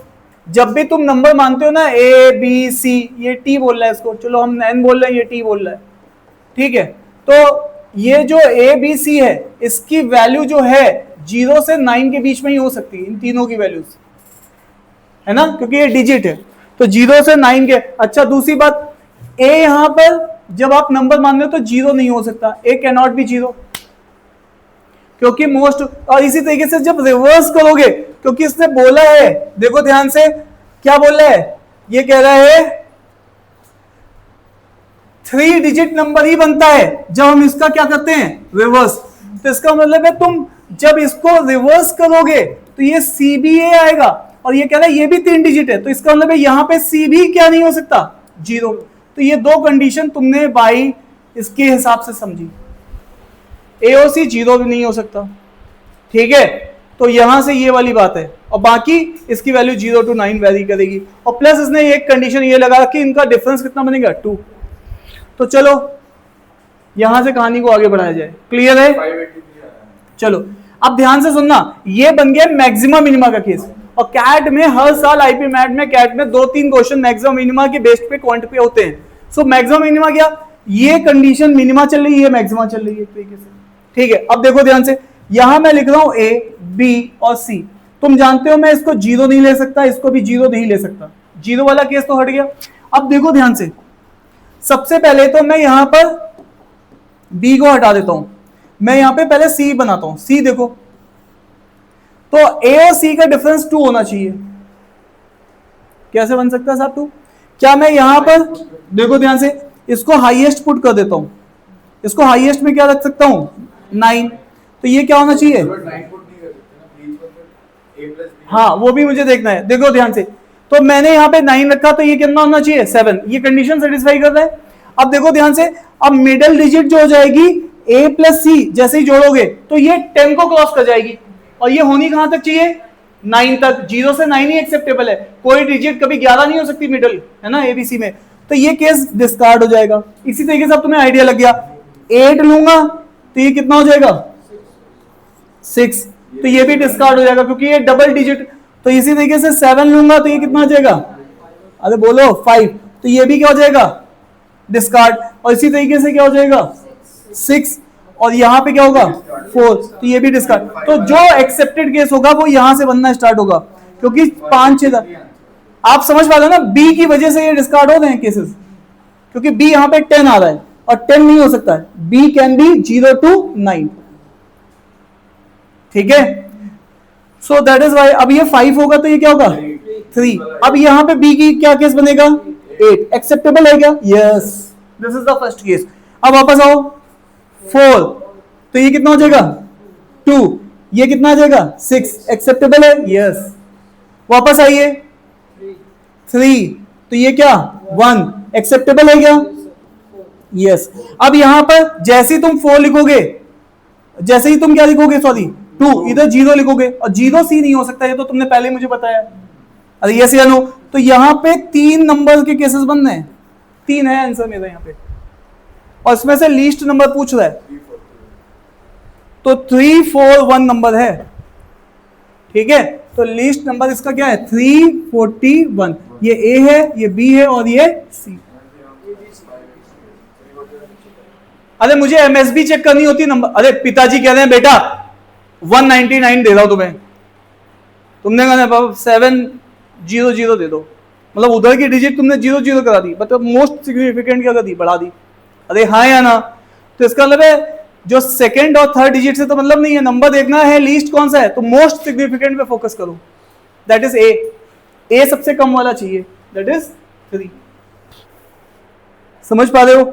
जब भी तुम नंबर मानते हो ना A B C, ये T बोल रहा है इसको, चलो हम N बोल रहे हैं, ये T बोल रहा है। ठीक है, तो ये जो A B C है इसकी वैल्यू जो है 0 से 9 के बीच में ही हो सकती है, इन तीनों की वैल्यूज, है ना, क्योंकि ये डिजिट है, तो 0 से 9 के। अच्छा, दूसरी बात, A यहां पर जब आप नंबर मान रहे हो तो 0 नहीं हो सकता, A कैन नॉट बी 0, क्योंकि मोस्ट, और इसी तरीके से जब रिवर्स करोगे, क्योंकि इसने बोला है, देखो ध्यान से क्या बोल रहा है, ये कह रहा है 3 डिजिट नंबर ही बनता है जब हम इसका क्या करते हैं, रिवर्स। तो इसका मतलब है तुम जब इसको रिवर्स करोगे तो ये CBA आएगा, और ये कह रहा है ये भी 3 डिजिट है, तो इसका मतलब है यहां पे C भी क्या नहीं हो सकता, 0। तो ये 2 कंडीशन तुमने बाई इसके हिसाब से समझी, A और C 0 भी नहीं हो सकता। ठीक है, तो यहां से ये वाली बात है, और बाकी इसकी वैल्यू 0 to 9 वेरी करेगी, और प्लस इसने एक कंडीशन ये लगा कि इनका डिफरेंस कितना बनेगा, 2। तो चलो यहां से कहानी को आगे बढ़ाया जाए, क्लियर है। चलो अब ध्यान से सुनना, ये बन गया मैक्सिमा मिनिमा का केस, और कैट में हर साल आईपी मैट में कैट में 2-3 क्वेश्चन मैक्सिमा मिनिमा के बेस पे क्वांट पे होते हैं। सो मैक्सिमा मिनिमा क्या, ये कंडीशन मिनिमा चल रही है, मैक्सिमा चल रही है एक तरीके से। ठीक है, अब देखो ध्यान से, यहां मैं लिख रहा हूं A B और C, तुम जानते हो मैं इसको 0 नहीं ले सकता, इसको भी 0 नहीं ले सकता, 0 वाला केस तो हट गया। अब देखो ध्यान से, सबसे पहले तो मैं यहां पर B को हटा देता हूं, मैं यहां पे पहले C बनाता हूं। C देखो, तो A और C का डिफरेंस 2 होना चाहिए। कैसे बन सकता है साहब 2? क्या मैं यहां पर, देखो ध्यान से, इसको हाईएस्ट पुट कर देता हूं, इसको हाईएस्ट में क्या रख सकता हूं, 9, तो ये क्या होना चाहिए, हाँ वो भी मुझे देखना है। देखो ध्यान से, तो मैंने यहाँ पे 9 रखा, तो ये कितना होना चाहिए, 7, ये कंडीशन सेटिस्फाई कर रहा है। अब देखो ध्यान से, अब मिडिल डिजिट जो हो जाएगी A प्लस C, जैसे ही जोड़ोगे तो ये 10 को क्रॉस कर जाएगी, और ये होनी कहां तक चाहिए, 9 तक। 0 से 9 ही एक्सेप्टेबल है, कोई डिजिट कभी 11 नहीं हो सकती मिडिल, है ना, ABC में, तो ये केस डिस्कार्ड हो जाएगा। इसी तरीके से अब तुम्हें आइडिया लग गया, 8 लूंगा तो ये कितना हो जाएगा, 6, तो ये भी डिस्कार्ड हो जाएगा क्योंकि ये डबल डिजिट। तो इसी तरीके से 7 लूंगा तो ये कितना हो जाएगा, अरे बोलो 5, तो ये भी क्या हो जाएगा, डिस्कार्ड। और इसी तरीके से क्या हो जाएगा, 6, और यहां पे क्या होगा, 4, तो ये भी डिस्कार्ड। तो जो एक्सेप्टेड केस होगा वो यहां से बनना स्टार्ट होगा, क्योंकि 5 6 आप समझ पा रहे हो ना, B की वजह से ये डिस्कार्ड हो रहे हैं केसेस, क्योंकि B यहां पे 10 आ रहा है, और 10 नहीं हो सकता है, B कैन बी 0 to 9। ठीक है, सो दैट इज वाई। अब ये 5 होगा तो ये क्या होगा, 3। अब यहां पे B की क्या केस बनेगा, 8, एक्सेप्टेबल है क्या, yes, this is the first case. अब वापस आओ, 4, तो ये कितना हो जाएगा, 2, ये कितना आ जाएगा, 6, एक्सेप्टेबल है, यस। वापस आइए, 3, तो ये क्या, 1, एक्सेप्टेबल है क्या, यस। अब यहां पर जैसे ही तुम 4 लिखोगे, जैसे ही तुम क्या लिखोगे, सॉरी 2, इधर 0 लिखोगे, और 0 C नहीं हो सकता, ये तो तुमने पहले मुझे बताया। अरे यस या नो, तो यहां पे 3 नंबर के केसेस बन रहे हैं, 3 है आंसर मेरा यहाँ पे, और इसमें से लीस्ट नंबर पूछ रहा है, तो 341 नंबर है, ठीक है। तो लीस्ट नंबर इसका क्या है 341, ये ए है, ये बी है और ये सी। अरे मुझे एमएसबी चेक करनी होती नंबर, अरे पिताजी कह रहे हैं बेटा 199 दे रहा हूं तुम्हें, तुमने कहा 700 दे दो, मतलब उधर की डिजिट तुमने 00 करा दी, मतलब मोस्ट सिग्निफिकेंट क्या कर दी, बढ़ा दी। अरे हाँ या ना, तो इसका मतलब है जो सेकंड और थर्ड डिजिट से तो मतलब नहीं है, नंबर देखना है लीस्ट कौन सा है, तो मोस्ट सिग्निफिकेंट पे फोकस करो, दैट इज ए सबसे कम वाला चाहिए, दैट इज 3। समझ पा रहे हो?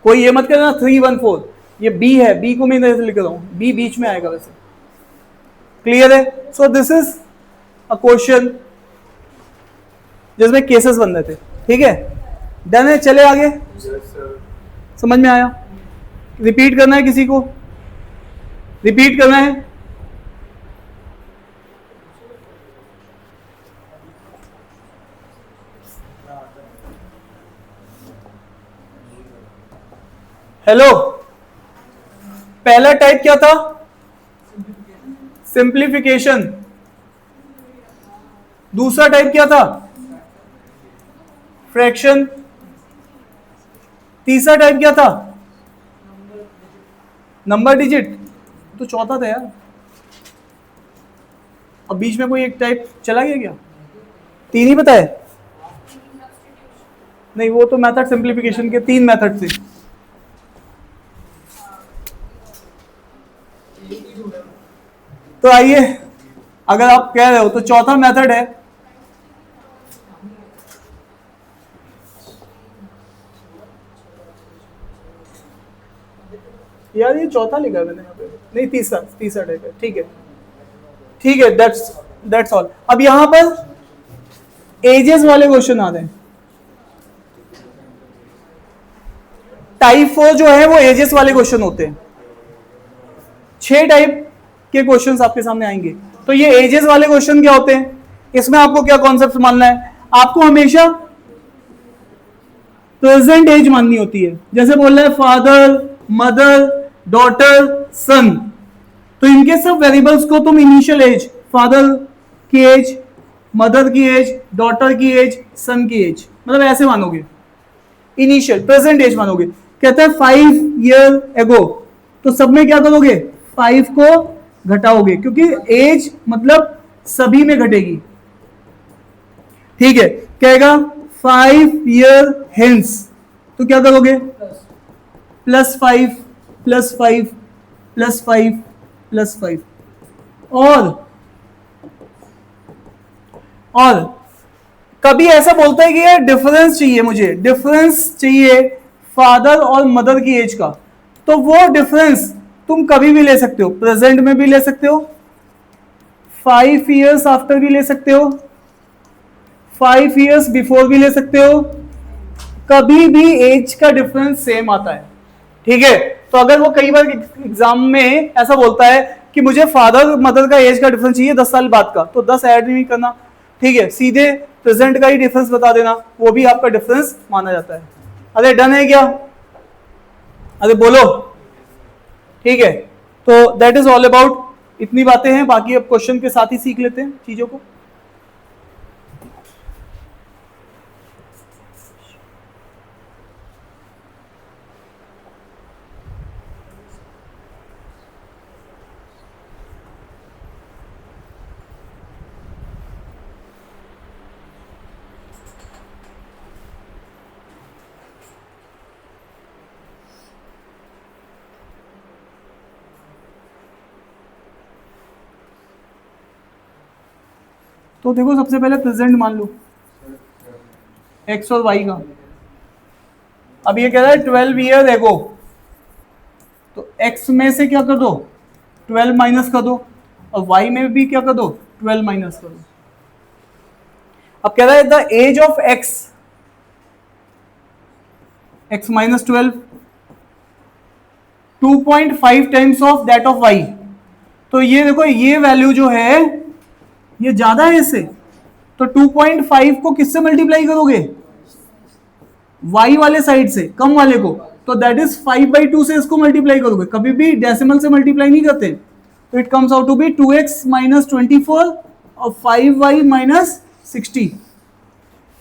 कोई ये मत करना 314, ये बी है, बी को मैं इधर से लिख रहा हूं, बी बीच में आएगा वैसे, क्लियर है? So this is a question जिसमें केसेस बन रहे थे, ठीक है, डन है, चले आगे। समझ में आया? रिपीट करना है किसी को? रिपीट करना है? हेलो, पहला टाइप क्या था? सिंप्लीफिकेशन। दूसरा टाइप क्या था? फ्रैक्शन। तीसरा टाइप क्या था? Number digit. तो चौथा था यार, अब बीच में कोई एक टाइप चला गया क्या? 3 ही बताए? नहीं, वो तो मेथड सिंप्लीफिकेशन के 3 मेथड थे। तो आइए, अगर आप कह रहे हो तो चौथा मेथड है यार, ये चौथा लिखा है मैंने यहाँ पे, नहीं तीसरा टाइप है, ठीक है ठीक है, दैट्स ऑल। अब यहां पर एजेस वाले क्वेश्चन आ रहे हैं। टाइप 4 जो है वो एजेस वाले क्वेश्चन होते हैं। 6 टाइप के क्वेश्चंस आपके सामने आएंगे। तो ये एजेस वाले क्वेश्चन क्या होते हैं? इसमें आपको क्या कॉन्सेप्ट मानना है? आपको हमेशा प्रेजेंट एज माननी होती है। जैसे बोल रहे हैं फादर, मदर, डॉटर, सन, तो इनके सब वेरिएबल्स को तुम इनिशियल एज, फादर की एज, मदर की एज, डॉटर की एज, सन की एज, मतलब ऐसे मानोगे, इनिशियल प्रेजेंट एज मानोगे। कहते हैं 5 ईयर एगो, तो सब में क्या करोगे? 5 को घटाओगे, क्योंकि एज मतलब सभी में घटेगी, ठीक है। कहेगा 5 ईयर हेंस, तो क्या करोगे? +5 +5 +5 +5, और कभी ऐसा बोलता है कि यार डिफरेंस चाहिए, मुझे डिफरेंस चाहिए फादर और मदर की एज का, तो वो डिफरेंस तुम कभी भी ले सकते हो, प्रेजेंट में भी ले सकते हो, 5 इयर्स आफ्टर भी ले सकते हो, 5 इयर्स बिफोर भी ले सकते हो, कभी भी एज का डिफरेंस सेम आता है, ठीक है। तो अगर वो कई बार एग्जाम में ऐसा बोलता है कि मुझे फादर मदर का एज का डिफरेंस चाहिए 10 साल बाद का, तो 10 ऐड नहीं करना, ठीक है, सीधे प्रेजेंट का ही डिफरेंस बता देना, वो भी आपका डिफरेंस माना जाता है। अरे डन है क्या? अरे बोलो, ठीक है। तो दैट इज ऑल अबाउट, इतनी बातें हैं, बाकी अब क्वेश्चन के साथ ही सीख लेते हैं चीजों को। तो देखो, सबसे पहले प्रेजेंट मान लो एक्स और वाई का। अब ये कह रहा है 12 ईयर एगो, तो एक्स में से क्या कर दो? 12 माइनस कर दो, और वाई में भी क्या कर दो? 12 माइनस कर दो। अब कह रहा है the age of X, X minus 12, 2.5 times of that of Y. तो ये देखो, ये वैल्यू जो है ये ज्यादा है इससे, तो 2.5 को किससे मल्टीप्लाई करोगे? y वाले साइड से, कम वाले को, तो दैट इज 5/2 से इसको मल्टीप्लाई करोगे, कभी भी डेसिमल से मल्टीप्लाई नहीं करते, तो it comes out to be 2x minus 24 और 5y माइनस 60।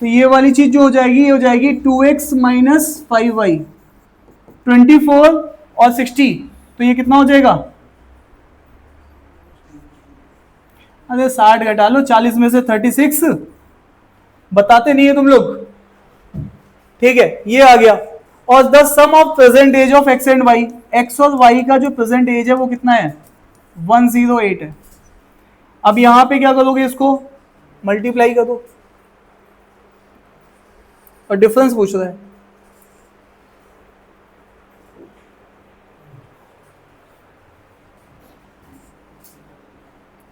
तो ये वाली चीज जो हो जाएगी, ये हो जाएगी 2x माइनस 5y, 24 और 60, तो ये कितना हो जाएगा? अरे 60 घटा लो, 40 में से 36, बताते नहीं है तुम लोग, ठीक है, ये आ गया। और the sum of present age of x and y, x और y का जो प्रेजेंट एज है वो कितना है? 108 है। अब यहां पे क्या करोगे, इसको मल्टीप्लाई करो, और डिफरेंस पूछ रहा है।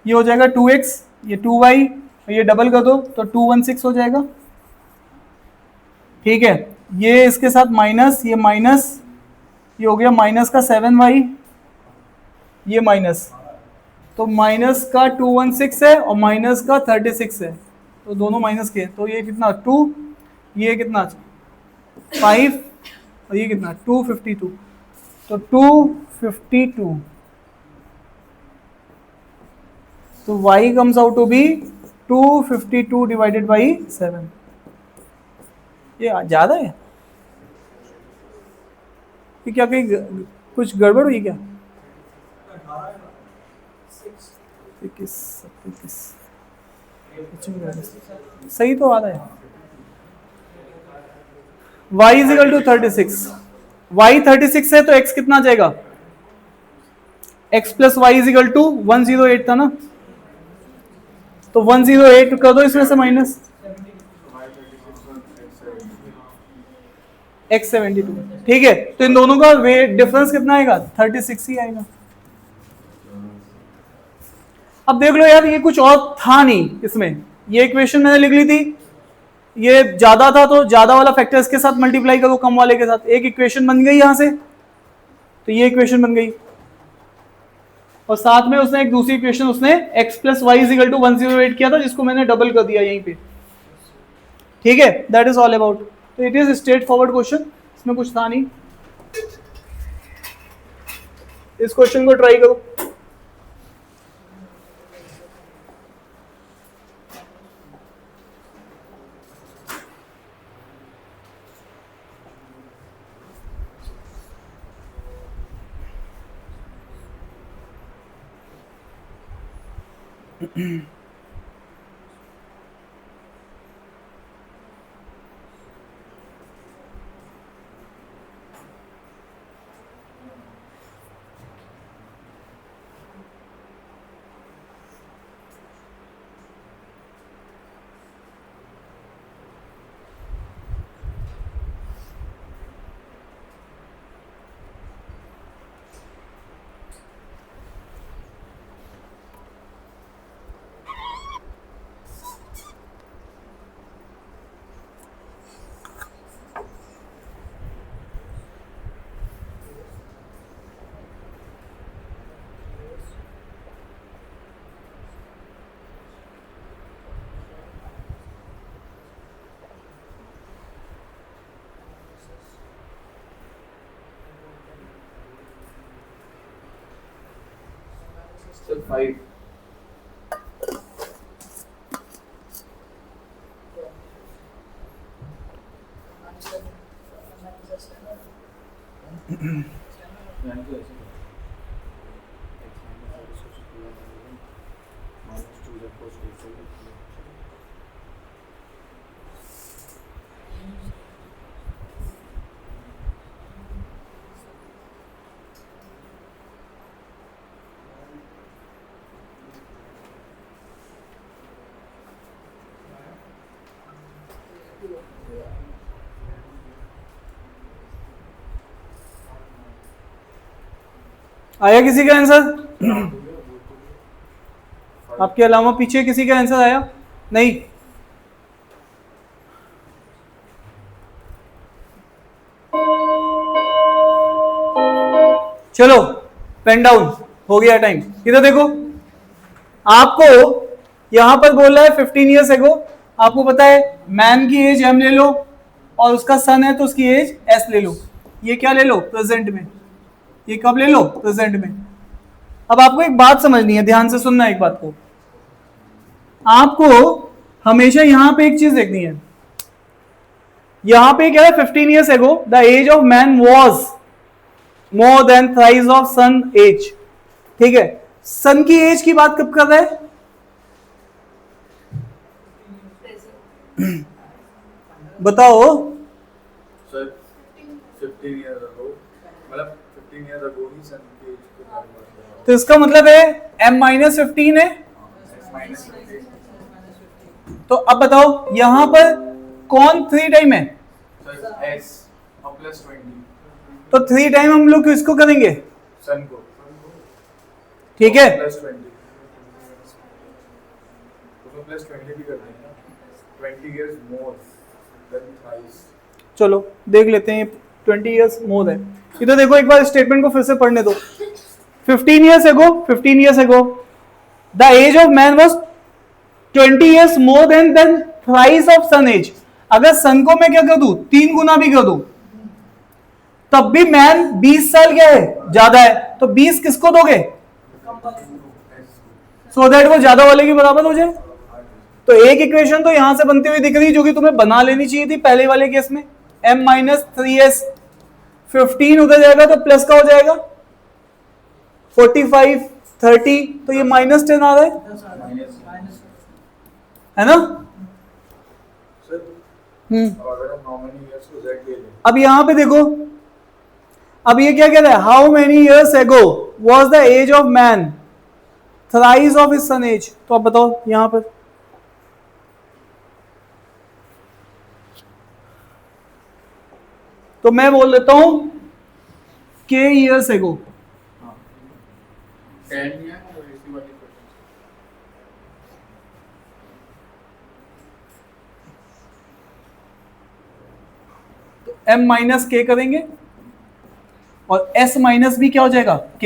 ये हो जाएगा 2x, ये 2y, ये डबल कर दो तो 216 हो जाएगा, ठीक है। ये इसके साथ माइनस, ये माइनस, ये हो गया माइनस का 7y, ये माइनस, तो माइनस का 216 है और माइनस का 36 है, तो दोनों माइनस के, तो ये कितना 2, ये कितना 5 और ये कितना 252, तो 252, तो y comes out to be 252 divided by 7। ये ज्यादा है, ये क्या कहीं कुछ गड़बड़ हुई क्या? 21 सही तो आ रहा है। y is equal to 36, y 36 है तो x कितना आ जाएगा? x plus Y is equal to 108 था ना, तो 108 कर दो इसमें से माइनस, x 72, ठीक है। तो इन दोनों का वेट डिफरेंस कितना आएगा? 36 ही आएगा। अब देख लो यार, ये कुछ और था नहीं इसमें, ये इक्वेशन मैंने लिख ली थी, ये ज्यादा था तो ज्यादा वाला फैक्टर इसके साथ मल्टीप्लाई करो कम वाले के साथ, एक इक्वेशन बन गई यहां से, तो ये इक्वेशन बन गई, और साथ में उसने एक दूसरी इक्वेशन उसने x plus Y is equal to 108 किया था, जिसको मैंने डबल कर दिया यहीं पे, ठीक है। दैट इज ऑल अबाउट, तो it is straight forward question, इसमें कुछ था नहीं। इस क्वेश्चन को ट्राई करो। So 5. आया किसी का आंसर? आपके अलावा पीछे किसी का आंसर आया? नहीं? चलो पेन डाउन हो गया टाइम। इधर देखो, आपको यहां पर बोल रहा है 15 ईयर्स एगो, आपको पता है मैन की एज एम ले लो और उसका सन है तो उसकी एज s ले लो। ये क्या ले लो? प्रेजेंट में। ये कब ले लो? प्रेजेंट में। अब आपको एक बात समझनी है, ध्यान से सुनना एक बात को। आपको हमेशा यहां पे एक चीज देखनी है, यहां पे क्या है? 15 years ago the age of man was more than thrice of son age. ठीक है, सन की एज की बात कब कर रहा है? बताओ। सर 15 years ago, मतलब 15 years ago ही सन की एज के बारे में बात कर तो इसका मतलब है m-15 है। रहा हूं। -15 तो अब बताओ यहां पर कौन 3 टाइम है? सर s और +20 तो 3 टाइम हम लोग किसको करेंगे? सन को। ठीक है, +20 उसमें +20 भी कर देंगे ना, 20 years more than thrice। चलो देख लेते हैं 20 years मोर है। इधर देखो एक बार स्टेटमेंट को फिर से पढ़ने दो। 15 years ago the age of man was 20 years more than thrice of son age. अगर सन को मैं क्या कर दूं? 3 गुना भी कर दूं तब भी मैन 20 साल क्या है? ज्यादा है। तो 20 किसको दोगे? सो दैट वो ज्यादा वाले की बराबर हो जाए। तो एक इक्वेशन तो यहां से बनती हुई दिख रही है जो कि तुम्हें बना लेनी चाहिए थी पहले वाले केस में। m-3s 15 उधर जाएगा तो प्लस का हो जाएगा 45 30, तो ये -10 आ रहा है ना? सर हम्म। अगर हम हाउ मेनी इयर्स को z ले लें, अब यहां पे देखो, अब ये क्या कह रहा है? How many years ago was the age of man thrice of his son age. तो अब बताओ यहां पर तो मैं बोल देता हूं k years ago। 10 या और इसी वाली क्वेश्चन m-k करेंगे और s माइनस भी क्या हो जाएगा? k,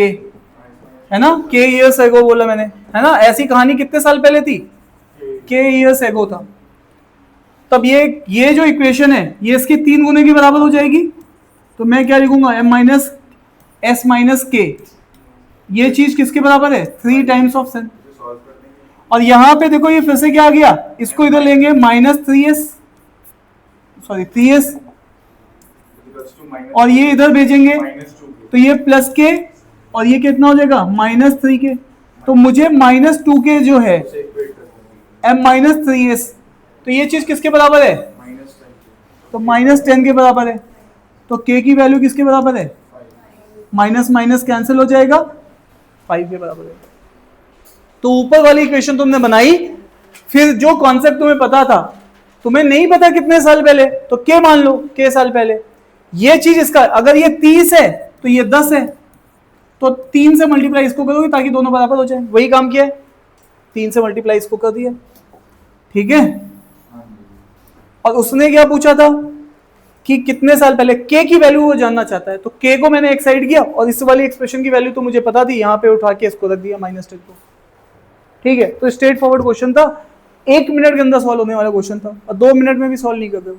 है ना? k years ago बोला मैंने, है ना? ऐसी कहानी कितने साल पहले थी? k years ago था। तब ये जो इक्वेशन है ये इसके 3 गुने की बराबर हो जाएगी। तो मैं क्या लिखूंगा? m-s-k। ये चीज किसके बराबर है? 3 टाइम्स ऑफ सन। सॉल्व कर देंगे। और यहां पे देखो ये फिर से क्या आ गया? इसको इधर लेंगे -3s, sorry 3s, equals to minus और ये इधर भेजेंगे -2 तो ये +k और ये कितना हो जाएगा? -3k। तो मुझे -2k जो है से इक्वेट कर देंगे m-3s, तो ये चीज किसके बराबर है? -10 तो -10 के बराबर है। तो k की वैल्यू किसके बराबर है? माइनस माइनस कैंसिल हो जाएगा, 5 के बराबर है। तो ऊपर वाली इक्वेशन तुमने बनाई, फिर जो कॉन्सेप्ट तुम्हें पता था, तुम्हें नहीं पता कितने साल पहले, तो k मान लो, k साल पहले। ये चीज इसका, अगर ये 30 है तो ये 10 है, तो 3 से मल्टीप्लाई इसको करोगे ताकि दोनों बराबर हो जाए। वही काम किया है, 3 से मल्टीप्लाई इसको कर दिया। ठीक है, और उसने क्या पूछा था कि कितने साल पहले, k की वैल्यू वो जानना चाहता है। तो k को मैंने एक साइड किया और इस वाली एक्सप्रेशन की वैल्यू तो मुझे पता थी, यहां पे उठा के इसको रख दिया -10 को। ठीक है, तो स्ट्रेट फॉरवर्ड क्वेश्चन था, 1 मिनट के अंदर सॉल्व होने वाला क्वेश्चन था, और 2 मिनट में भी सॉल्व नहीं कर दो।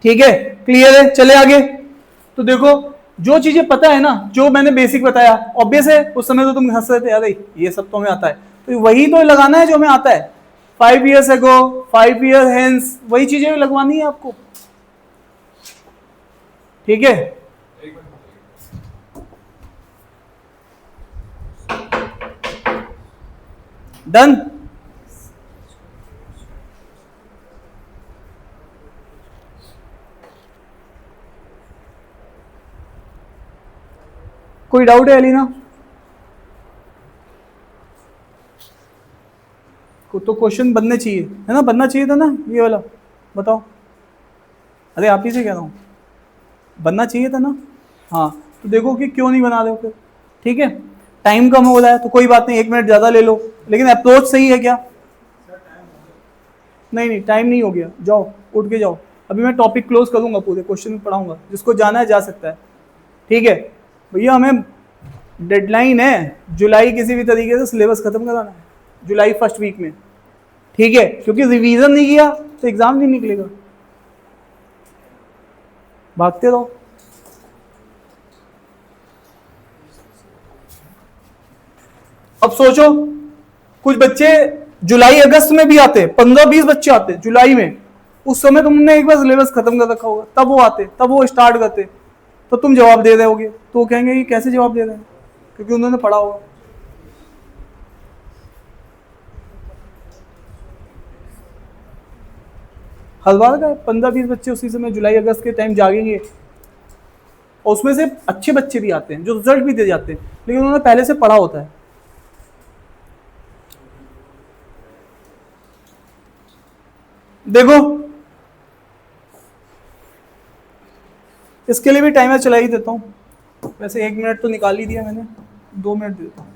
ठीक है, क्लियर है? चले आगे। तो देखो, जो चीजें पता है ना, जो मैंने बेसिक बताया, ऑब्वियस है उस समय तो तुम हंस रहे थे, अरे ये सब तो हमें आता है, तो वही तो लगाना है जो हमें आता है। 5 years ago, 5 years hence, वही चीजें लगवानी है आपको। ठीक है, डन। कोई डाउट है अलीना? तो क्वेश्चन बनने चाहिए, है ना? बनना चाहिए था ना ये वाला, बताओ। अरे आप ही से कह रहा हूँ, बनना चाहिए था ना। हाँ, तो देखो कि क्यों नहीं बना रहे हो फिर। ठीक है, टाइम कम हो रहा है तो कोई बात नहीं, 1 मिनट ज़्यादा ले लो, लेकिन अप्रोच सही है क्या? नहीं, टाइम नहीं हो गया, जाओ उठ के जाओ। अभी मैं टॉपिक क्लोज करूँगा, पूरे क्वेश्चन पढ़ाऊँगा, जिसको जाना है जा सकता है। ठीक है भैया, हमें डेडलाइन है जुलाई किसी भी तरीके से सिलेबस खत्म कराना है, जुलाई फर्स्ट वीक में। ठीक है, क्योंकि रिवीजन नहीं किया तो एग्जाम नहीं निकलेगा, भागते रहो। अब सोचो कुछ बच्चे जुलाई अगस्त में भी आते, 15-20 बच्चे आते जुलाई में, उस समय तुमने एक बार सिलेबस खत्म कर रखा होगा, तब वो आते, तब वो स्टार्ट करते, तो तुम जवाब दे रहे होगे, तो वो कहेंगे कि कैसे जवाब दे रहे हैं, क्योंकि उन्होंने पढ़ा होगा। हर बार का 15-20 बच्चे उसी समय जुलाई अगस्त के टाइम जागेंगे, और उसमें से अच्छे बच्चे भी आते हैं जो रिजल्ट भी दे जाते हैं, लेकिन उन्होंने पहले से पढ़ा होता है। देखो इसके लिए भी टाइमर चला ही देता हूँ, वैसे 1 मिनट तो निकाल ही दिया मैंने, 2 मिनट देता हूँ।